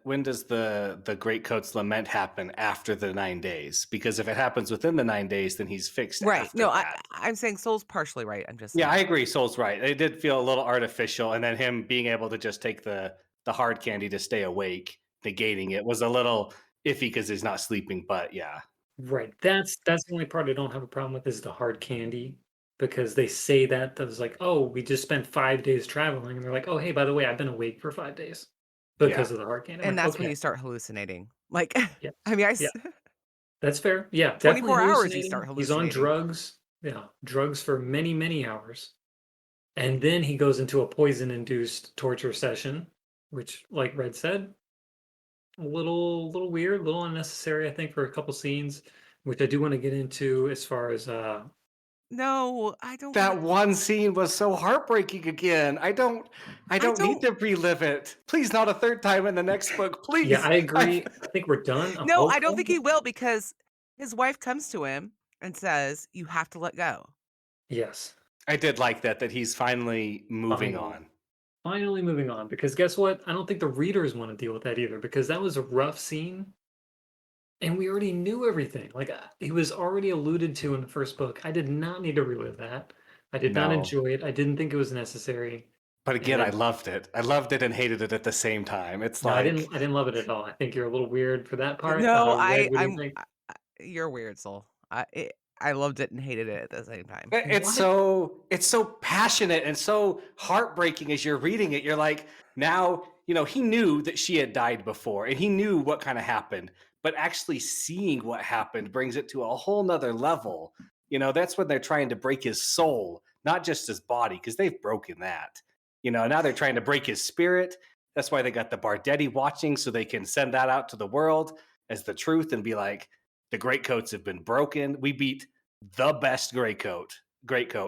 Speaker 3: Greatcoats lament happen after the 9 days? Because if it happens within the 9 days, then he's fixed
Speaker 1: Right.
Speaker 3: after
Speaker 1: No,
Speaker 3: that.
Speaker 1: I'm saying Soul's partially right. I'm just
Speaker 3: Yeah, I
Speaker 1: saying.
Speaker 3: agree. Soul's right. It did feel a little artificial, and then him being able to just take the hard candy to stay awake, negating it, was a little iffy because he's not sleeping. But yeah,
Speaker 2: Right. That's the only part I don't have a problem with is the hard candy because they say that was like, oh, we just spent 5 days traveling, and they're like, oh, hey, by the way, I've been awake for 5 days
Speaker 3: yeah.
Speaker 2: because of the hard candy. I'm
Speaker 1: And
Speaker 2: like,
Speaker 1: that's when
Speaker 2: okay,
Speaker 1: you start hallucinating. Like,
Speaker 2: yes,
Speaker 1: I mean,
Speaker 2: yeah, that's fair. Yeah, definitely
Speaker 1: 24 hours you start
Speaker 2: hallucinating. He's on
Speaker 1: hallucinating.
Speaker 2: drugs. Yeah, drugs for many, many hours. And then he goes into a poison-induced torture session, which, like Red said, a little weird, a little unnecessary, I think, for a couple scenes, which I do want to get into as far as
Speaker 1: No, I don't want to.
Speaker 3: That one scene was so heartbreaking again. I
Speaker 1: I
Speaker 3: don't need
Speaker 1: don't.
Speaker 3: to relive it. Please, not a third time in the next book,
Speaker 2: yeah,
Speaker 3: please.
Speaker 2: I
Speaker 3: I
Speaker 2: agree. I think we're done. I'm
Speaker 1: No, I don't
Speaker 2: hopeful.
Speaker 1: think he will because his wife comes to him and says, "You have to let go."
Speaker 2: Yes.
Speaker 3: I did like that he's finally moving
Speaker 2: Finally.
Speaker 3: on.
Speaker 2: Finally moving on. Because guess what? I don't think the readers want to deal with that either, because that was a rough scene and we already knew everything. Like he was already alluded to in the first book. I did not need to relive that. I did not
Speaker 3: No.
Speaker 2: enjoy it. I didn't think it was necessary.
Speaker 3: But
Speaker 2: And
Speaker 3: again, I
Speaker 2: then
Speaker 3: loved it. I loved it and hated it at the same time. It's
Speaker 2: no, I
Speaker 3: like
Speaker 2: didn't I didn't love it at all. I think you're a little weird for that part.
Speaker 1: No,
Speaker 2: Red, what do you think?
Speaker 1: you're weird, Soul. I loved it and hated it at the same time.
Speaker 2: What?
Speaker 3: it's so passionate and so heartbreaking as you're reading it. You're like, now, he knew that she had died before and he knew what kind of happened, but actually seeing what happened brings it to a whole nother level. That's when they're trying to break his soul, not just his body, because they've broken that. Now they're trying to break his spirit. That's why they got the Bardetti watching, so they can send that out to the world as the truth and be like, the Greatcoats have been broken. We beat the best greatcoat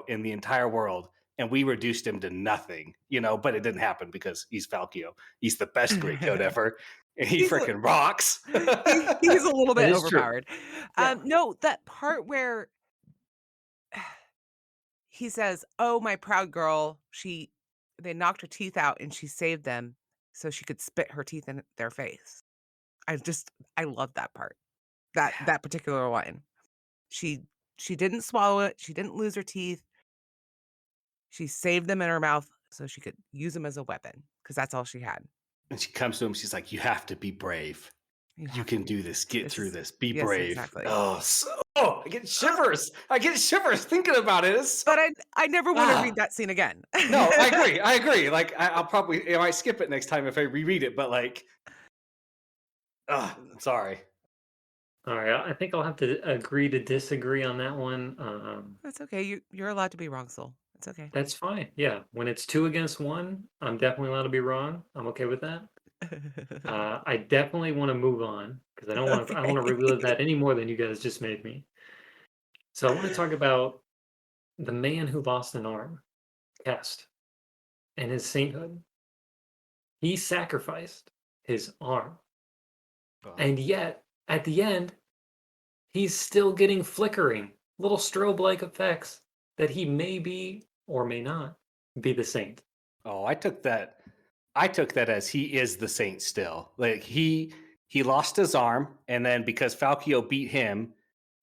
Speaker 3: in the entire world, and we reduced him to nothing, but it didn't happen because he's Falkio. He's the best greatcoat ever, and he
Speaker 1: He's a
Speaker 3: freaking rocks.
Speaker 1: he's a little
Speaker 2: That
Speaker 1: bit
Speaker 2: is true.
Speaker 1: overpowered.
Speaker 2: Yeah.
Speaker 1: No, that part where he says, "Oh, my proud girl, they knocked her teeth out and she saved them so she could spit her teeth in their face." I love that part.
Speaker 3: Yeah.
Speaker 1: That particular line. She she didn't swallow it, she didn't lose her teeth, she saved them in her mouth so she could use them as a weapon because that's all she had.
Speaker 3: And she comes to him. She's like, "You have to be brave.
Speaker 1: You
Speaker 3: You
Speaker 1: have to
Speaker 3: can
Speaker 1: be
Speaker 3: do this. Get
Speaker 1: this
Speaker 3: through
Speaker 1: is
Speaker 3: this. Be
Speaker 1: Yes,
Speaker 3: brave."
Speaker 1: exactly.
Speaker 3: I get shivers. I get shivers thinking about it. It's so
Speaker 1: But I never wanna read
Speaker 3: ah.
Speaker 1: that scene again.
Speaker 3: No, I agree. I agree. Like I'll probably I might skip it next time if I reread it. But like, I'm sorry.
Speaker 2: All right. I think I'll have to agree to disagree on that one.
Speaker 1: That's okay, you're allowed to be wrong, Soul. It's okay.
Speaker 2: That's fine. Yeah. When it's two against one, I'm definitely allowed to be wrong. I'm okay with that. I definitely want to move on because I don't want to relive
Speaker 1: Okay.
Speaker 2: that any more than you guys just made me. So I want to talk about the man who lost an arm, Kest, and his sainthood. He sacrificed his arm.
Speaker 3: Oh.
Speaker 2: And yet, at the end, he's still getting flickering little strobe like effects that he may be or may not be the saint.
Speaker 3: Oh, I took that. I took that as he is the saint still. Like he lost his arm, and then because Falkio beat him,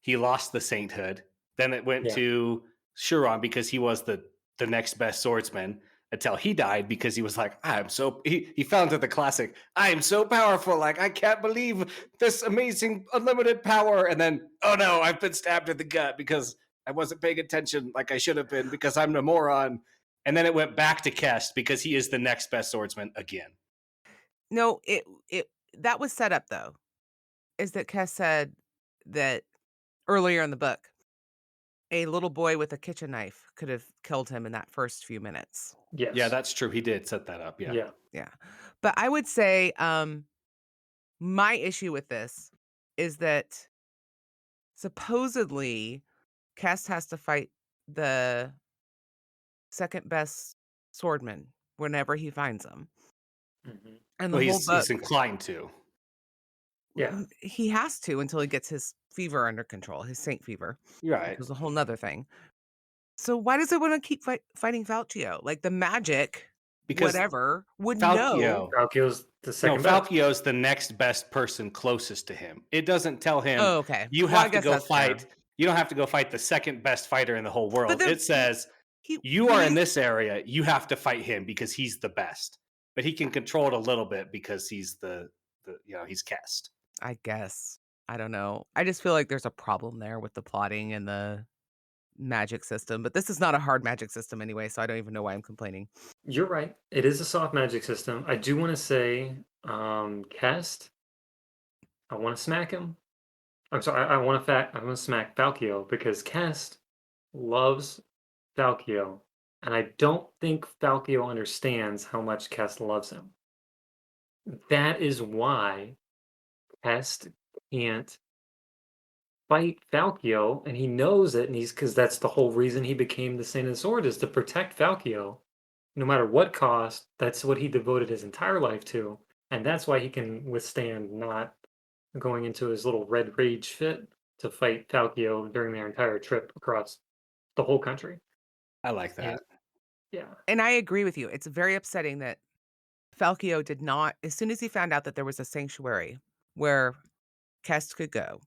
Speaker 3: he lost the sainthood. Then it went
Speaker 2: Yeah.
Speaker 3: to Shuron because he was the next best swordsman until he died because he was like, he fell into the classic, I am so powerful, like I can't believe this amazing unlimited power. And then, oh no, I've been stabbed in the gut because I wasn't paying attention like I should have been because I'm a moron. And then it went back to Kest because he is the next best swordsman again.
Speaker 1: No, it that was set up, though, is that Kess said that earlier in the book, a little boy with a kitchen knife could have killed him in that first few minutes.
Speaker 3: Yeah,
Speaker 2: Yes.
Speaker 3: that's true. He did set that up. Yeah.
Speaker 2: Yeah.
Speaker 1: Yeah. But I would say, my issue with this is that supposedly Kest has to fight the second best swordman whenever he finds them.
Speaker 2: Mhm.
Speaker 1: And the
Speaker 3: Well,
Speaker 1: whole
Speaker 3: he's
Speaker 1: book,
Speaker 3: inclined to.
Speaker 2: Yeah.
Speaker 1: he has to until he gets his fever under control, his saint fever,
Speaker 3: You're
Speaker 1: which
Speaker 3: right.
Speaker 1: was a whole nother thing. So why does it want to keep fighting Falchio? Like the magic,
Speaker 3: Because
Speaker 1: whatever, would know.
Speaker 3: Falchio,
Speaker 2: Falco's the
Speaker 3: no,
Speaker 2: second best.
Speaker 3: Falchio's the next best person closest to him. It doesn't tell him
Speaker 1: Oh, okay.
Speaker 3: you
Speaker 1: Well, I
Speaker 3: have to
Speaker 1: guess
Speaker 3: go
Speaker 1: that's fair.
Speaker 3: fight. You don't have to go fight the second best fighter in the whole
Speaker 1: But
Speaker 3: world.
Speaker 1: then
Speaker 3: It says
Speaker 1: he
Speaker 3: you
Speaker 1: when
Speaker 3: are in
Speaker 1: he's
Speaker 3: this area. You have to fight him because he's the best. But he can control it a little bit because he's he's cast.
Speaker 1: I guess. I don't know. I just feel like there's a problem there with the plotting and the magic system, but this is not a hard magic system anyway, so I don't even know why I'm complaining.
Speaker 2: You're right. It is a soft magic system. I do want to say, Cast. I want to smack him. I'm sorry. I want to I want to smack Falkio because Cast loves Falkio, and I don't think Falkio understands how much Cast loves him. That is why Cast can't fight Falkio, and he knows it, and he's because that's the whole reason he became the Saint of the Sword is to protect Falkio. No matter what cost, that's what he devoted his entire life to, and that's why he can withstand not going into his little red rage fit to fight Falkio during their entire trip across the whole country.
Speaker 3: I like
Speaker 2: And
Speaker 3: that.
Speaker 2: yeah,
Speaker 1: And I agree with you. It's very upsetting that Falchio did not, as soon as he found out that there was a sanctuary where Kest could go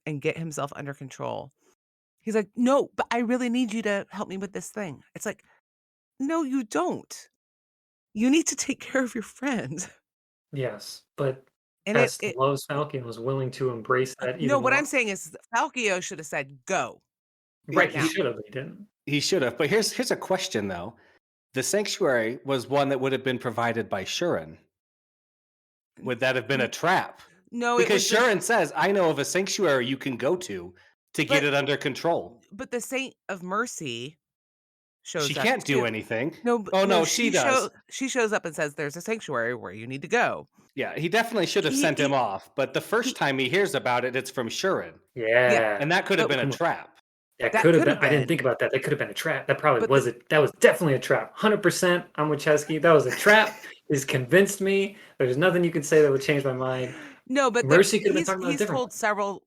Speaker 1: and get himself under control, he's like, "No, but I really need you to help me with this thing." It's like, "No, you don't. You need to take care of your friend."
Speaker 2: yes, but
Speaker 1: And
Speaker 2: Test
Speaker 1: it
Speaker 2: loves Falcon and was willing to embrace that
Speaker 1: no,
Speaker 2: even
Speaker 1: what I'm
Speaker 2: more.
Speaker 1: saying is Falchio should have said, "Go
Speaker 2: Right,
Speaker 1: right
Speaker 2: he
Speaker 1: now."
Speaker 2: should have, but he didn't.
Speaker 3: He should have. But here's a question though. The sanctuary was one that would have been provided by Shurin. Would that have been a
Speaker 1: N-
Speaker 3: trap?
Speaker 1: No, it
Speaker 3: Because
Speaker 1: was the
Speaker 3: Shurin says, "I know of a sanctuary you can go to get
Speaker 1: but
Speaker 3: it under control."
Speaker 1: the Saint of Mercy
Speaker 3: She
Speaker 1: shows up
Speaker 3: can't do
Speaker 1: too.
Speaker 3: anything.
Speaker 1: No,
Speaker 3: Oh
Speaker 1: no,
Speaker 3: no, she does.
Speaker 1: she shows up and says there's a sanctuary where you need to go.
Speaker 3: Yeah, he definitely should have
Speaker 1: He
Speaker 3: sent him
Speaker 1: he
Speaker 3: off. But the first
Speaker 1: he
Speaker 3: time he hears about it, it's from Shurin,
Speaker 1: yeah,
Speaker 2: Yeah.
Speaker 3: and that could have
Speaker 1: but
Speaker 3: been a
Speaker 2: Come on.
Speaker 3: trap.
Speaker 2: That
Speaker 1: that
Speaker 2: could have
Speaker 1: could
Speaker 2: been.
Speaker 1: have
Speaker 2: I didn't
Speaker 1: been.
Speaker 2: think about that. That could have been a trap. That probably
Speaker 1: But
Speaker 2: was it. That was definitely a trap. 100%. I'm with Chesky. That was a trap. He's convinced me. There's nothing you can say that would change my mind.
Speaker 1: no, but there
Speaker 2: Mercy could have been talking about a
Speaker 1: he's
Speaker 2: different
Speaker 1: told
Speaker 2: one.
Speaker 1: several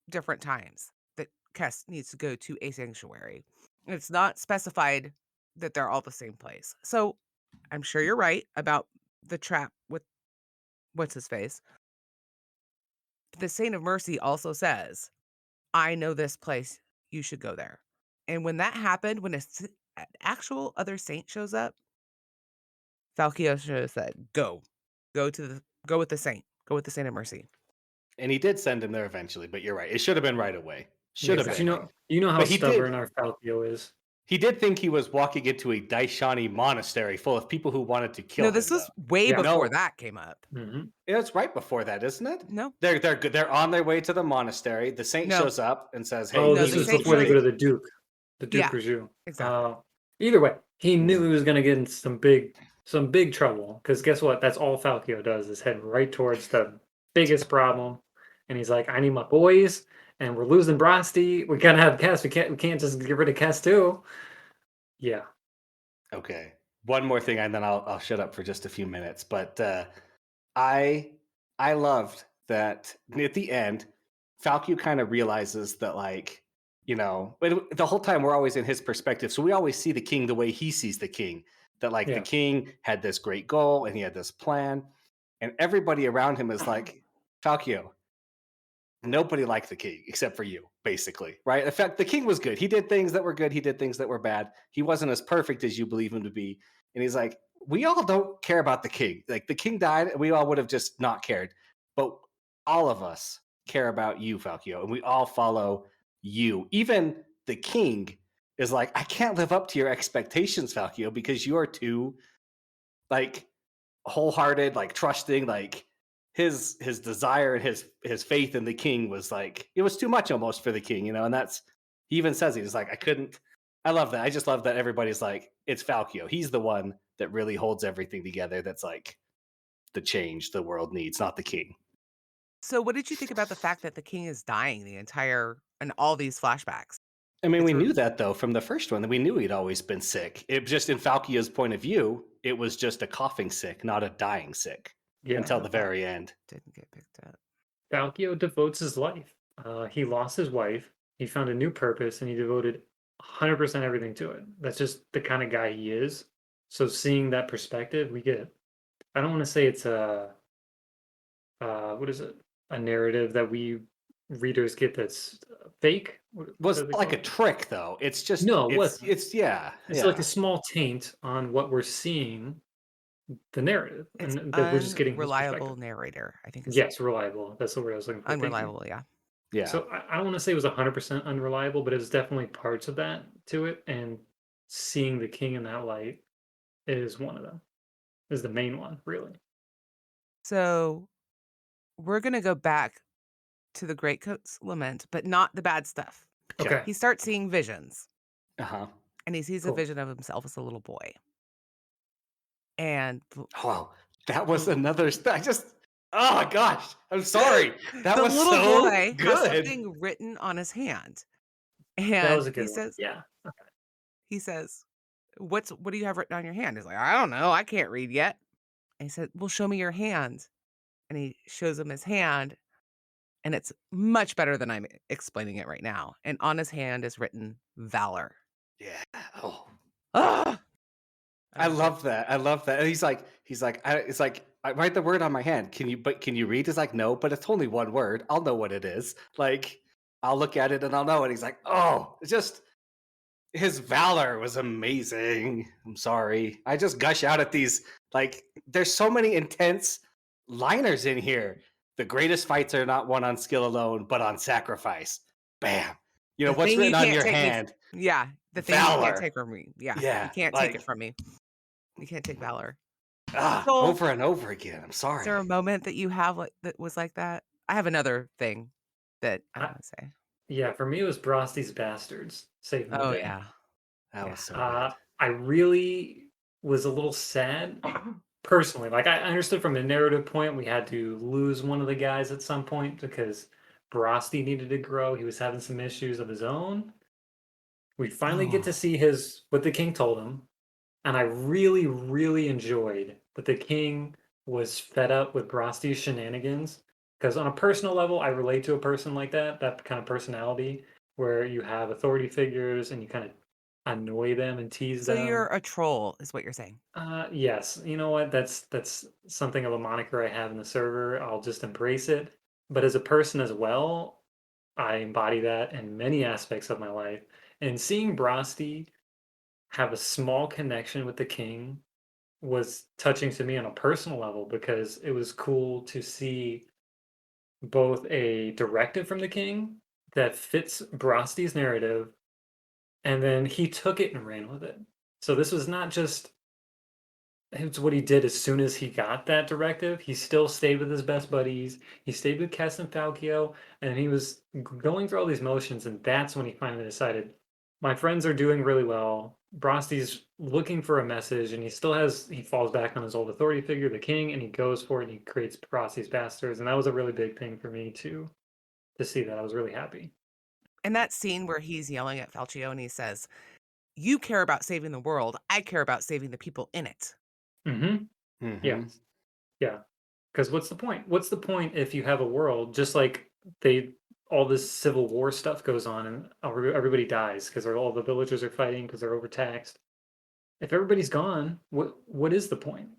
Speaker 1: different times that Kest needs to go to a sanctuary. It's not specified that they're all the same place. So I'm sure you're right about the trap with what's his face. The Saint of Mercy also says, "I know this place. You should go there." And when that happened, when an actual other saint shows up, Falchio should have said, "Go, go with the saint, go with the Saint of Mercy."
Speaker 3: And he did send him there eventually, but you're right. It should have been right away. Should
Speaker 2: Yeah,
Speaker 3: have
Speaker 2: but
Speaker 3: been.
Speaker 2: you know how
Speaker 3: But
Speaker 2: stubborn our Falcio is.
Speaker 3: he did think he was walking into a Daishani monastery full of people who wanted to
Speaker 1: No,
Speaker 3: kill
Speaker 1: this
Speaker 3: him though.
Speaker 1: was way
Speaker 2: Yeah.
Speaker 1: before
Speaker 3: No,
Speaker 1: that came up.
Speaker 2: Hmm.
Speaker 3: it's right before that, isn't it?
Speaker 1: No,
Speaker 3: They're good. They're on their way to the monastery. The saint
Speaker 1: no,
Speaker 3: shows up and says, "Hey,
Speaker 2: Oh,
Speaker 1: no.
Speaker 3: you
Speaker 2: this
Speaker 1: The
Speaker 3: need
Speaker 2: is
Speaker 3: to
Speaker 1: saint
Speaker 2: before they
Speaker 1: shows.
Speaker 2: go
Speaker 3: fight."
Speaker 2: to the Duke. The Duke
Speaker 1: Yeah,
Speaker 2: Raju.
Speaker 1: exactly.
Speaker 2: Either way, he knew he was going to get in some big trouble. Because guess what? That's all Falcio does is head right towards the biggest problem. And he's like, I need my boys, and we're losing Brosty. We gotta have Cass. We can't just get rid of Cass too. Yeah.
Speaker 3: Okay. One more thing, and then I'll shut up for just a few minutes. But I I loved that at the end, Falcu kind of realizes that but the whole time we're always in his perspective, so we always see the king the way he sees the king. That like the
Speaker 2: Yeah.
Speaker 3: king had this great goal and he had this plan, and everybody around him is like, Falcu, nobody liked the king except for you, basically, right? In fact, the king was good. He did things that were good. He did things that were bad. He wasn't as perfect as you believe him to be. And he's like, we all don't care about the king. Like the king died, and we all would have just not cared. But all of us care about you, Falchio, and we all follow you. Even the king is like, I can't live up to your expectations, Falchio, because you are too like wholehearted, like trusting, like his desire and his faith in the king was like it was too much almost for the king, and that's he even says he's like I couldn't. I love that. I just love that everybody's like it's Falchio. He's the one that really holds everything together. That's like the change the world needs, not the king.
Speaker 1: So, what did you think about the fact that the king is dying the entire and all these flashbacks?
Speaker 3: I mean,
Speaker 1: It's
Speaker 3: we
Speaker 1: a
Speaker 3: knew that though from the first one. That we knew he'd always been sick. It just in Falkia's point of view, it was just a coughing sick, not a dying sick,
Speaker 2: Yeah.
Speaker 3: until
Speaker 1: oh,
Speaker 3: the
Speaker 1: that
Speaker 3: very end.
Speaker 1: didn't get picked up.
Speaker 2: Falkio devotes his life. He lost his wife. He found a new purpose, and he devoted 100% everything to it. That's just the kind of guy he is. So seeing that perspective, we get. I don't want to say it's a what is it? A narrative that we readers get that's fake. What
Speaker 3: Was
Speaker 2: do they
Speaker 3: like
Speaker 2: call
Speaker 3: a
Speaker 2: it?
Speaker 3: trick though. It's just
Speaker 2: No, it wasn't.
Speaker 3: it's yeah,
Speaker 2: It's like a
Speaker 3: yeah.
Speaker 2: small taint on what we're seeing, the narrative,
Speaker 1: It's
Speaker 2: and that we're just getting his
Speaker 1: unreliable
Speaker 2: perspective.
Speaker 1: narrator, I think is
Speaker 2: Yes, reliable. That's the word I was looking for. Thank you.
Speaker 1: unreliable, yeah.
Speaker 3: Yeah.
Speaker 2: So I don't want to say it was 100% unreliable, but it was definitely parts of that to it. And seeing the king in that light is one of them. Is the main one, really.
Speaker 1: So we're gonna go back to the Greatcoats Lament, but not the bad stuff.
Speaker 3: Okay.
Speaker 2: Okay,
Speaker 1: He starts seeing visions,
Speaker 3: Uh-huh.
Speaker 1: and he sees a
Speaker 2: cool.
Speaker 1: vision of himself as a little boy. And
Speaker 3: Wow. That was
Speaker 1: the
Speaker 3: another I just oh my gosh. I'm sorry. That
Speaker 1: the
Speaker 3: was
Speaker 1: little
Speaker 3: so
Speaker 1: boy has
Speaker 3: good.
Speaker 1: something written on his hand,
Speaker 2: That was
Speaker 1: and
Speaker 2: a good one. Yeah.
Speaker 1: he says, what do you have written on your hand?" He's like, "I don't know. I can't read yet." And he said, "Well, show me your hand." And he shows him his hand, and it's much better than I'm explaining it right now. And on his hand is written valor.
Speaker 3: Yeah. Oh.
Speaker 1: Ah!
Speaker 3: I
Speaker 1: Okay.
Speaker 3: love that. I love that. And it's like, I write the word on my hand. Can you read? He's like, no, but it's only one word. I'll know what it is. Like, I'll look at it and I'll know. And he's like, oh, it's just his valor was amazing. I'm sorry. I just gush out at these. Like, there's so many intense liners in here. The greatest fights are not won on skill alone, but on sacrifice. Bam. You know,
Speaker 1: The
Speaker 3: what's
Speaker 1: thing you
Speaker 3: written on
Speaker 1: can't
Speaker 3: your
Speaker 1: take me
Speaker 3: hand?
Speaker 1: yeah, the thing you can't
Speaker 3: Valor.
Speaker 1: take from me. Yeah, you
Speaker 3: Yeah.
Speaker 1: can't take it
Speaker 3: Like,
Speaker 1: from me. You can't take valor. So,
Speaker 3: over and over again. I'm
Speaker 1: is there a
Speaker 3: sorry.
Speaker 1: moment that you have that was like that? I have another thing that I
Speaker 2: I,
Speaker 1: wanna say.
Speaker 2: yeah, for me, it was Brosty's Bastards saving the
Speaker 1: Oh,
Speaker 2: day.
Speaker 1: yeah.
Speaker 3: That
Speaker 1: Yeah.
Speaker 3: was so good.
Speaker 2: I really was a little sad personally. Like, I understood from a narrative point, we had to lose one of the guys at some point because Brosty needed to grow. He was having some issues of his own. We finally get to
Speaker 1: Oh,
Speaker 2: see what the king told him. And I really, really enjoyed that the king was fed up with Brosty's shenanigans. Because on a personal level, I relate to a person like that, that kind of personality, where you have authority figures and you kind of annoy them and tease
Speaker 1: so you're
Speaker 2: them.
Speaker 1: a troll is what you're saying.
Speaker 2: Yes, you know what? That's something of a moniker I have in the server. I'll just embrace it. But as a person as well, I embody that in many aspects of my life. And seeing Brosty have a small connection with the king was touching to me on a personal level because it was cool to see both a directive from the king that fits Brosty's narrative, and then he took it and ran with it. So this was not just it's what he did as soon as he got that directive. He still stayed with his best buddies. He stayed with Kess and Falkio, and he was going through all these motions. And that's when he finally decided, my friends are doing really well. Brosty's looking for a message, and he falls back on his old authority figure, the king, and he goes for it and he creates Brosty's Bastards. And that was a really big thing for me to see that. I was really happy.
Speaker 1: And that scene where he's yelling at Falcio and he says, "You care about saving the world. I care about saving the people in it."
Speaker 2: Mm-hmm. Yeah.
Speaker 3: Mhm.
Speaker 2: Yeah. Because what's the point? What's the point if you have a world just like they all this civil war stuff goes on and everybody dies because all the villagers are fighting because they're overtaxed. If everybody's gone, what is the point?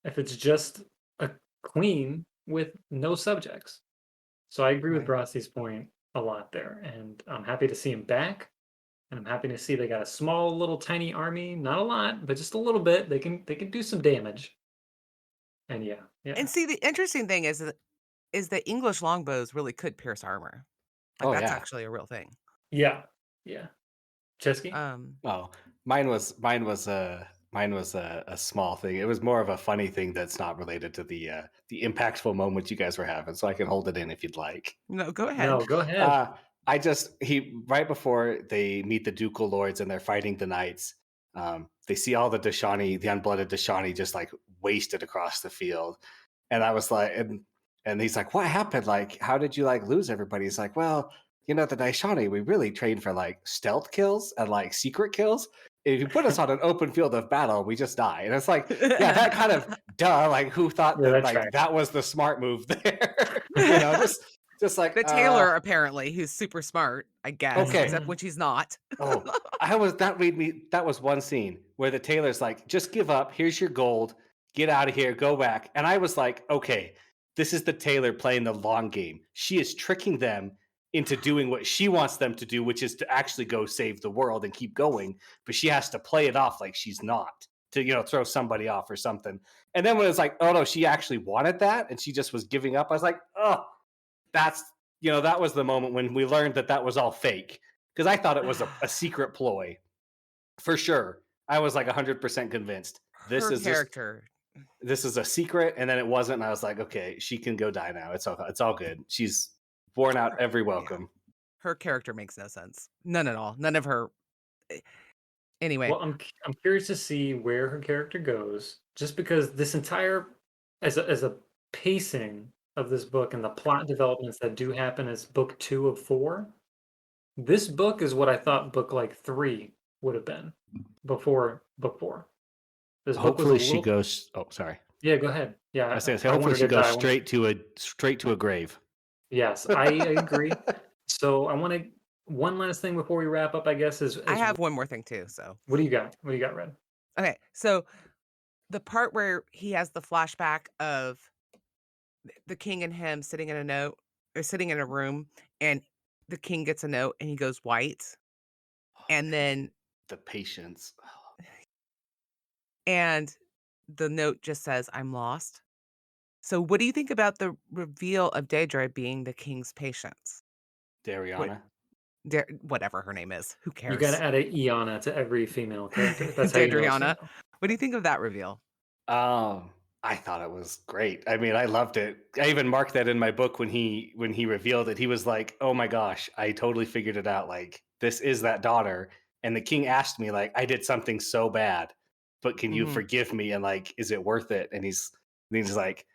Speaker 2: If it's just a queen with no subjects. So I agree with
Speaker 1: Right.
Speaker 2: Brosty's point a lot there, and I'm happy to see him back. And I'm happy to see they got a small little tiny army, not a lot, but just a little bit. They can do some damage. And yeah, yeah.
Speaker 1: And see, the interesting thing is that English longbows really could pierce armor. Like,
Speaker 3: Oh
Speaker 1: that's
Speaker 3: yeah.
Speaker 1: actually a real thing.
Speaker 2: Yeah. Yeah. Chesky?
Speaker 1: Um,
Speaker 3: Oh, mine was a small thing. It was more of a funny thing that's not related to the impactful moment you guys were having. So I can hold it in if you'd like.
Speaker 1: no, go ahead.
Speaker 2: No, go ahead.
Speaker 3: Uh, he right before they meet the ducal lords and they're fighting the knights. They see all the Dashani, the unblooded Dashani, just like wasted across the field, and I was like, and he's like, "What happened? Like, how did you like lose everybody?" He's like, "Well, the Daishani, we really train for like stealth kills and like secret kills. If you put us on an open field of battle, we just die. And it's like, yeah, that kind of duh. Like, who thought
Speaker 2: Yeah,
Speaker 3: that
Speaker 2: that
Speaker 3: like
Speaker 2: tracks.
Speaker 3: that was the smart move there? Just like
Speaker 1: The tailor, apparently, who's super smart, I guess,
Speaker 3: okay.
Speaker 1: except when she's not.
Speaker 3: Oh, that was one scene where the tailor's like, just give up. Here's your gold. Get out of here. Go back. And I was like, okay, this is the tailor playing the long game. She is tricking them into doing what she wants them to do, which is to actually go save the world and keep going. But she has to play it off like she's not to, throw somebody off or something. And then when it's like, oh no, she actually wanted that and she just was giving up, I was like, oh, that's, that was the moment when we learned that that was all fake. Because I thought it was a secret ploy for sure. I was like 100% convinced
Speaker 1: Her character.
Speaker 3: this is a secret, and then it wasn't. And I was like, okay, she can go die now. It's all good. She's worn out every
Speaker 1: Yeah.
Speaker 3: welcome.
Speaker 1: Her character makes no sense. None at all. None of her. Anyway,
Speaker 2: Well, I'm curious to see where her character goes, just because this entire as a pacing of this book and the plot developments that do happen as book 2 of 4. This book is what I thought book like 3 would have been before book 4. This book was a
Speaker 3: Hopefully she
Speaker 2: little.
Speaker 3: goes. Oh, sorry.
Speaker 2: Yeah, go ahead. Yeah,
Speaker 3: I was gonna say
Speaker 2: I
Speaker 3: hopefully
Speaker 2: wanted
Speaker 3: she
Speaker 2: to
Speaker 3: goes
Speaker 2: die.
Speaker 3: straight to a grave.
Speaker 2: Yes, I agree. So I want to. One last thing before we wrap up, I guess,
Speaker 1: I
Speaker 2: is
Speaker 1: have one more thing too. So,
Speaker 2: what do you got? What do you got, Red?
Speaker 1: okay. So, the part where he has the flashback of the king and him sitting in a note or sitting in a room, and the king gets a note and he goes white. And then,
Speaker 3: the patience.
Speaker 1: and the note just says, I'm lost. So, what do you think about the reveal of Daedra being the king's patience?
Speaker 3: Dariana.
Speaker 1: Whatever her name is. Who
Speaker 2: You got
Speaker 1: cares?
Speaker 2: to add a Iana to every female character. That's how you know it's
Speaker 1: Daedriana.
Speaker 2: female.
Speaker 1: What do you think of that reveal?
Speaker 3: I thought it was great. I mean, I loved it. I even marked that in my book when he revealed it. He was like, "Oh my gosh, I totally figured it out. Like, this is that daughter." And the king asked me, like, "I did something so bad, but can you
Speaker 1: Mhm.
Speaker 3: forgive me? And like, is it worth it?" And he's like,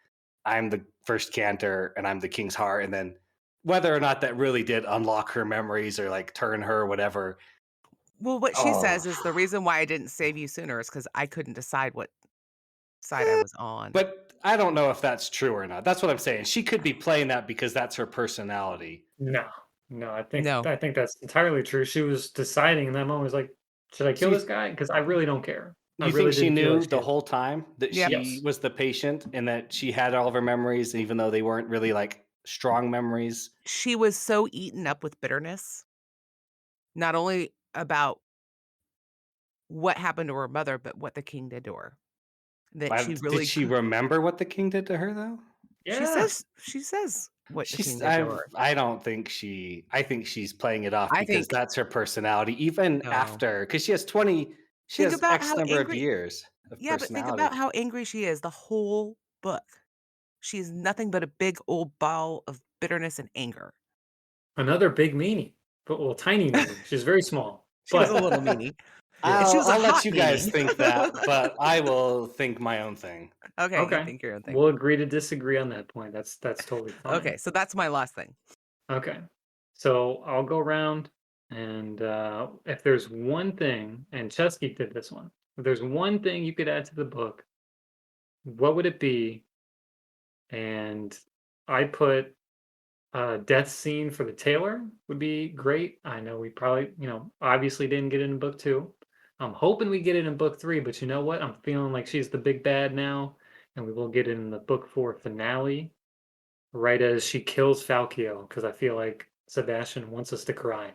Speaker 3: "I'm the first cantor, and I'm the king's heart." And then whether or not that really did unlock her memories or like turn her or whatever.
Speaker 1: Well, what she
Speaker 3: Oh,
Speaker 1: says is the reason why I didn't save you sooner is because I couldn't decide what side I was on.
Speaker 3: but I don't know if that's true or not. That's what I'm saying. She could be playing that because that's her personality.
Speaker 2: No, no, I think
Speaker 1: No.
Speaker 2: I think that's entirely true. She was deciding in that moment, was like, should I
Speaker 3: So
Speaker 2: kill this guy? Because I really don't care. I
Speaker 3: you think
Speaker 2: really
Speaker 3: she
Speaker 2: didn't feel like
Speaker 3: knew
Speaker 2: she
Speaker 3: the
Speaker 2: had.
Speaker 3: whole time that
Speaker 1: Yep.
Speaker 3: she
Speaker 2: Yes.
Speaker 3: was the patient and that she had all of her memories, even though they weren't really like strong memories?
Speaker 1: She was so eaten up with bitterness, not only about what happened to her mother, but what the king did to her. That she
Speaker 3: Did
Speaker 1: really
Speaker 3: she remember what the king did to her though?
Speaker 2: Yeah.
Speaker 1: she says what the king
Speaker 3: She's
Speaker 1: did to her.
Speaker 3: I don't think I think she's playing it off
Speaker 1: I
Speaker 3: because
Speaker 1: think
Speaker 3: that's her personality, even
Speaker 1: no.
Speaker 3: after because she
Speaker 1: Think
Speaker 3: has
Speaker 1: about
Speaker 3: X
Speaker 1: how
Speaker 3: number of
Speaker 1: angry
Speaker 3: years of
Speaker 1: Yeah, but think about
Speaker 3: personality.
Speaker 1: how angry she is the whole book. She's nothing but a big old ball of bitterness and anger.
Speaker 2: Another big meanie, but well, tiny meanie. She's very small,
Speaker 1: She was a
Speaker 2: but
Speaker 1: little meanie,
Speaker 2: yeah.
Speaker 1: and she was a
Speaker 3: I'll let
Speaker 1: hot
Speaker 3: you guys
Speaker 1: meanie.
Speaker 3: think that, but I will think my own thing.
Speaker 1: Okay, you
Speaker 2: Okay,
Speaker 1: think your own thing.
Speaker 2: we'll agree to disagree on that point. That's totally fine.
Speaker 1: Okay, so that's my last thing.
Speaker 2: Okay, so I'll go around, and if there's one thing, and Chesky did this one, if there's one thing you could add to the book, what would it be? And I put a death scene for the tailor would be great. I know we probably, obviously didn't get it in book 2. I'm hoping we get it in book 3, but you know what? I'm feeling like she's the big bad now, and we will get it in the book 4 finale, right as she kills Falkio, because I feel like Sebastian wants us to cry.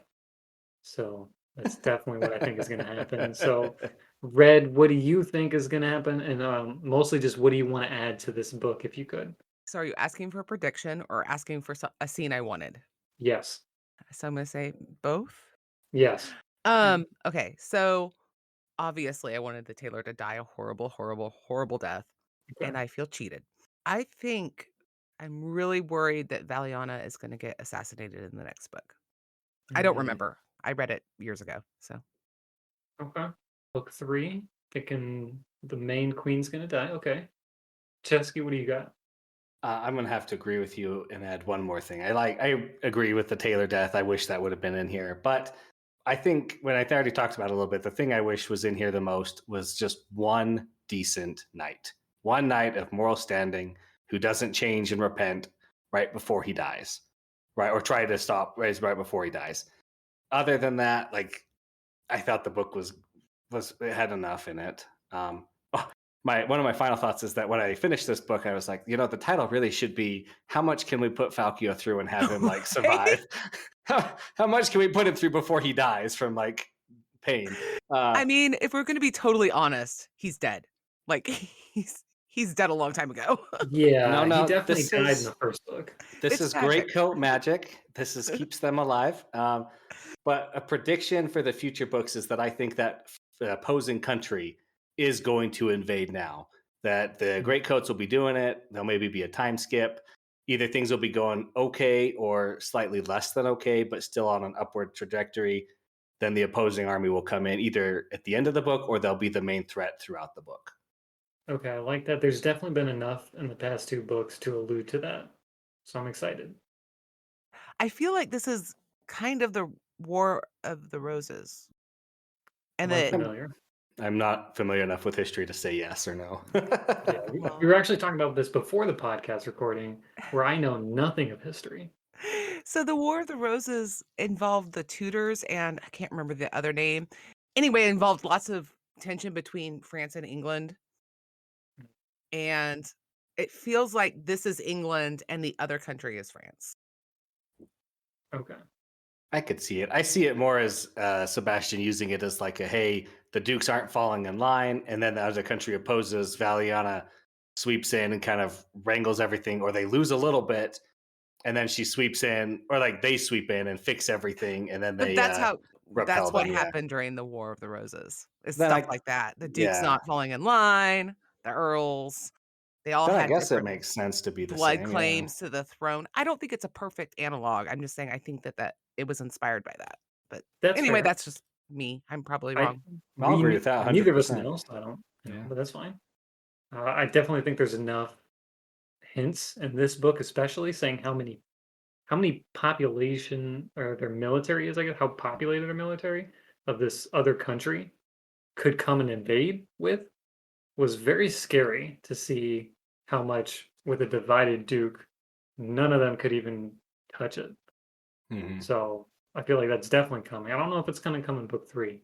Speaker 2: So that's definitely what I think is going to happen. So, Red, what do you think is going to happen? And mostly just what do you want to add to this book if you could?
Speaker 1: So are you asking for a prediction or asking for a scene I wanted?
Speaker 2: Yes.
Speaker 1: So I'm gonna say both.
Speaker 2: Yes.
Speaker 1: Okay, so obviously I wanted the tailor to die a horrible, horrible, horrible death,
Speaker 2: Okay.
Speaker 1: and I feel cheated. I think I'm really worried that Valiana is gonna get assassinated in the next book. I don't
Speaker 2: Mm,
Speaker 1: remember. I read it years ago, so
Speaker 2: okay. Book 3, thinking the main queen's gonna die. Okay. Chesky, what do you got?
Speaker 3: I'm gonna have to agree with you and add one more thing. I agree with the Taylor death. I wish that would have been in here, but I think when I already talked about it a little bit, the thing I wish was in here the most was just one decent knight, one knight of moral standing who doesn't change and repent right before he dies, right, or try to stop right before he dies. Other than that, like I thought the book was it had enough in it. Oh, one of my final thoughts is that when I finished this book, I was like, the title really should be "How much can we put Falkio through and have him like
Speaker 1: Right?
Speaker 3: survive? How much can we put him through before he dies from like pain?" Uh,
Speaker 1: I mean, if we're gonna be totally honest, he's dead. Like, he's dead a long time ago.
Speaker 3: no,
Speaker 2: Yeah, he
Speaker 3: no,
Speaker 2: definitely died in the first book.
Speaker 3: this
Speaker 1: It's
Speaker 3: is
Speaker 1: tragic.
Speaker 3: great coat magic. This is keeps them alive. But a prediction for the future books is that I think that opposing country is going to invade now. That the Greatcoats will be doing it. There'll maybe be a time skip. Either things will be going okay or slightly less than okay, but still on an upward trajectory. Then the opposing army will come in either at the end of the book or they'll be the main threat throughout the book.
Speaker 2: Okay, I like that. There's definitely been enough in the past two books to allude to that. So I'm excited.
Speaker 1: I feel like this is kind of the War of the Roses. And
Speaker 2: I'm
Speaker 1: that
Speaker 2: unfamiliar.
Speaker 3: I'm not familiar enough with history to say yes or no.
Speaker 2: Yeah, we
Speaker 1: well,
Speaker 2: were actually talking about this before the podcast recording, where I know nothing of history.
Speaker 1: so the War of the Roses involved the Tudors and I can't remember the other name. Anyway, it involved lots of tension between France and England. And it feels like this is England and the other country is France.
Speaker 2: Okay.
Speaker 3: I could see it. I see it more as Sebastian using it as like a hey, the Dukes aren't falling in line, and then the other country opposes. Valiana sweeps in and kind of wrangles everything, or they lose a little bit, and then she sweeps in, or like they sweep in and fix everything, and then
Speaker 1: But
Speaker 3: they
Speaker 1: that's
Speaker 3: repel
Speaker 1: what
Speaker 3: them. Yeah.
Speaker 1: happened during the War of the Roses. Is
Speaker 3: Then
Speaker 1: stuff
Speaker 3: I
Speaker 1: like that. The Duke's
Speaker 3: yeah.
Speaker 1: not falling in line, the earls, they all
Speaker 3: Then I
Speaker 1: had
Speaker 3: guess it
Speaker 1: different
Speaker 3: makes sense to be the
Speaker 1: blood
Speaker 3: same. Yeah.
Speaker 1: claims to the throne. I don't think it's a perfect analog. I'm just saying I think that it was inspired by that. But
Speaker 2: That's
Speaker 1: anyway,
Speaker 2: fair.
Speaker 1: that's just me. I'm probably
Speaker 2: I
Speaker 1: wrong.
Speaker 3: I'll agree with that
Speaker 2: neither of us
Speaker 3: 100%.
Speaker 2: know, so I don't,
Speaker 3: Yeah.
Speaker 2: but that's fine. I definitely think there's enough hints in this book, especially saying how many population or their military is, I guess, how populated their military of this other country could come and invade with was very scary to see how much with a divided duke, none of them could even touch it.
Speaker 3: Mhm.
Speaker 2: So I feel like that's definitely coming. I don't know if it's going to come in book three.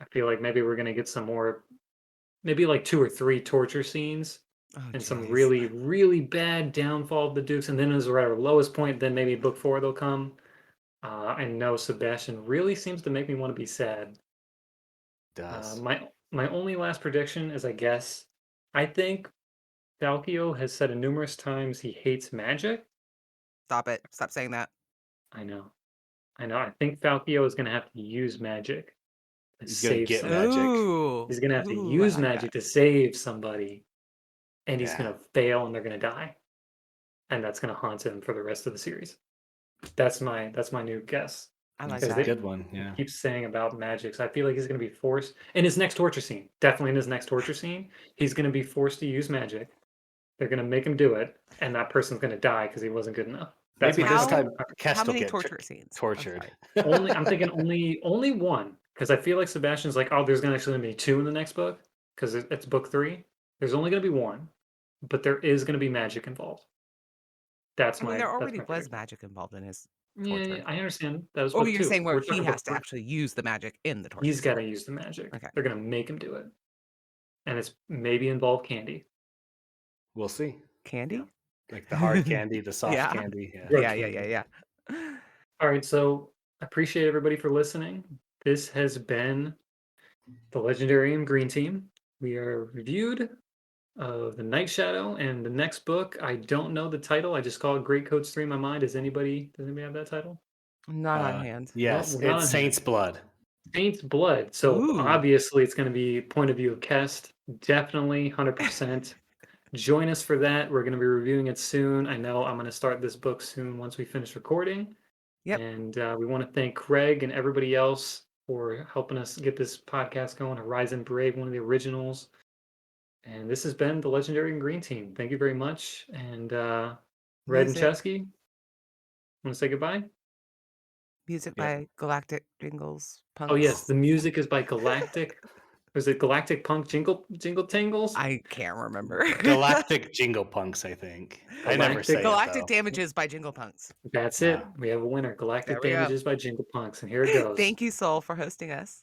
Speaker 2: I feel like maybe we're going to get some more, maybe like 2 or 3 torture scenes
Speaker 1: Oh,
Speaker 2: and some
Speaker 1: jeez.
Speaker 2: really, really bad downfall of the Dukes. And then as we're at our lowest point, then maybe book 4 they'll come. I know Sebastian really seems to make me want to be sad.
Speaker 3: Does.
Speaker 2: My only last prediction is, I guess, I think Falkio has said numerous times he hates magic.
Speaker 1: Stop it. Stop saying that.
Speaker 2: I know. I know. I think Falkio is going to have to use magic to
Speaker 3: He's gonna
Speaker 2: save
Speaker 3: get
Speaker 2: somebody.
Speaker 3: magic.
Speaker 1: Ooh.
Speaker 2: He's going to have to
Speaker 1: Ooh, I
Speaker 2: use
Speaker 1: like that.
Speaker 2: magic to save somebody, and he's
Speaker 3: Yeah.
Speaker 2: going to fail, and they're going to die, and that's going to haunt him for the rest of the series. That's my new guess.
Speaker 1: I like
Speaker 3: That's a
Speaker 1: that.
Speaker 3: good one.
Speaker 2: He
Speaker 3: Yeah.
Speaker 2: keeps saying about magic, so I feel like he's going to be forced in his next torture scene. Definitely in his next torture scene, he's going to be forced to use magic. They're going to make him do it, and that person's going to die because he wasn't good enough. That's
Speaker 3: Maybe
Speaker 2: my
Speaker 3: this
Speaker 1: How
Speaker 3: time
Speaker 2: prediction.
Speaker 1: how
Speaker 3: Kest will
Speaker 1: many
Speaker 3: get
Speaker 1: torture scenes? I'm
Speaker 3: tortured.
Speaker 1: sorry.
Speaker 2: Only I'm thinking only one, because I feel like Sebastian's like, oh, there's gonna actually be 2 in the next book because it's book 3. There's only gonna be one, but there is gonna be magic involved.
Speaker 1: I mean, there
Speaker 2: That's
Speaker 1: already
Speaker 2: my
Speaker 1: was
Speaker 2: prediction.
Speaker 1: magic involved in his
Speaker 2: Yeah,
Speaker 1: torture.
Speaker 2: yeah, I understand. That was
Speaker 1: Oh,
Speaker 2: book
Speaker 1: you're
Speaker 2: 2.
Speaker 1: saying where
Speaker 2: We're
Speaker 1: he
Speaker 2: talking
Speaker 1: has
Speaker 2: book
Speaker 1: to
Speaker 2: 3.
Speaker 1: actually use the magic in the torture
Speaker 2: He's got
Speaker 1: scene.
Speaker 2: to use the magic.
Speaker 1: Okay.
Speaker 2: They're gonna make him do it, and it's maybe involve candy.
Speaker 3: We'll see.
Speaker 2: Yeah,
Speaker 1: Candy?
Speaker 3: Like the hard candy, the soft
Speaker 1: Yeah.
Speaker 3: candy. Yeah.
Speaker 2: drug
Speaker 1: Yeah,
Speaker 2: candy.
Speaker 1: yeah.
Speaker 2: All right, so I appreciate everybody for listening. This has been the Legendarium Green Team. We are reviewed of the Night Shadow, and the next book, I don't know the title. I just call it Greatcoats 3 in my mind. Does anybody have that title?
Speaker 1: Not on hand.
Speaker 2: No,
Speaker 3: Yes,
Speaker 2: we're not
Speaker 3: it's
Speaker 2: on hand.
Speaker 3: Saint's Blood.
Speaker 2: Saint's Blood. So
Speaker 1: Ooh.
Speaker 2: obviously it's going to be point of view of Kest. Definitely 100%. Join us for that. We're going to be reviewing it soon. I know I'm going to start this book soon once we finish recording.
Speaker 1: Yep.
Speaker 2: And we want to thank Craig and everybody else for helping us get this podcast going. Horizon Brave, one of the originals. And this has been the Legendary Green Team. Thank you very much. And Red and
Speaker 1: Music.
Speaker 2: Chesky, want to say goodbye?
Speaker 1: Music
Speaker 3: Yeah.
Speaker 1: by Galactic Jingles
Speaker 2: Oh yes,
Speaker 1: Punks.
Speaker 2: the music is by Galactic. Was it Galactic Punk Jingle Tangles?
Speaker 1: I can't remember.
Speaker 3: Galactic Jingle Punks, I think. I never
Speaker 2: Galactic-
Speaker 3: say
Speaker 1: Galactic
Speaker 3: it, though.
Speaker 1: Damages by Jingle Punks.
Speaker 2: That's
Speaker 3: Yeah.
Speaker 2: it. We have a winner. Galactic
Speaker 1: There we go.
Speaker 2: Damages by Jingle Punks. And here it goes.
Speaker 1: Thank you, Soul, for hosting us.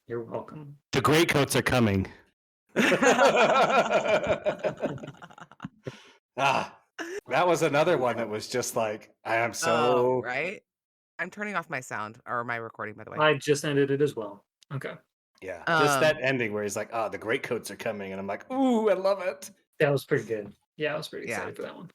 Speaker 2: You're welcome.
Speaker 3: The Greatcoats are coming. Ah, that was another one that was just like, I am
Speaker 1: Oh,
Speaker 3: so...
Speaker 1: right? I'm turning off my sound or my recording, by the way.
Speaker 2: I just ended it as well. Okay.
Speaker 3: Yeah, just
Speaker 1: Um,
Speaker 3: that ending where he's like, oh, the Greatcoats are coming. And I'm like, ooh, I love it.
Speaker 2: That was pretty good. Yeah, I was pretty
Speaker 1: Yeah.
Speaker 2: excited for that one.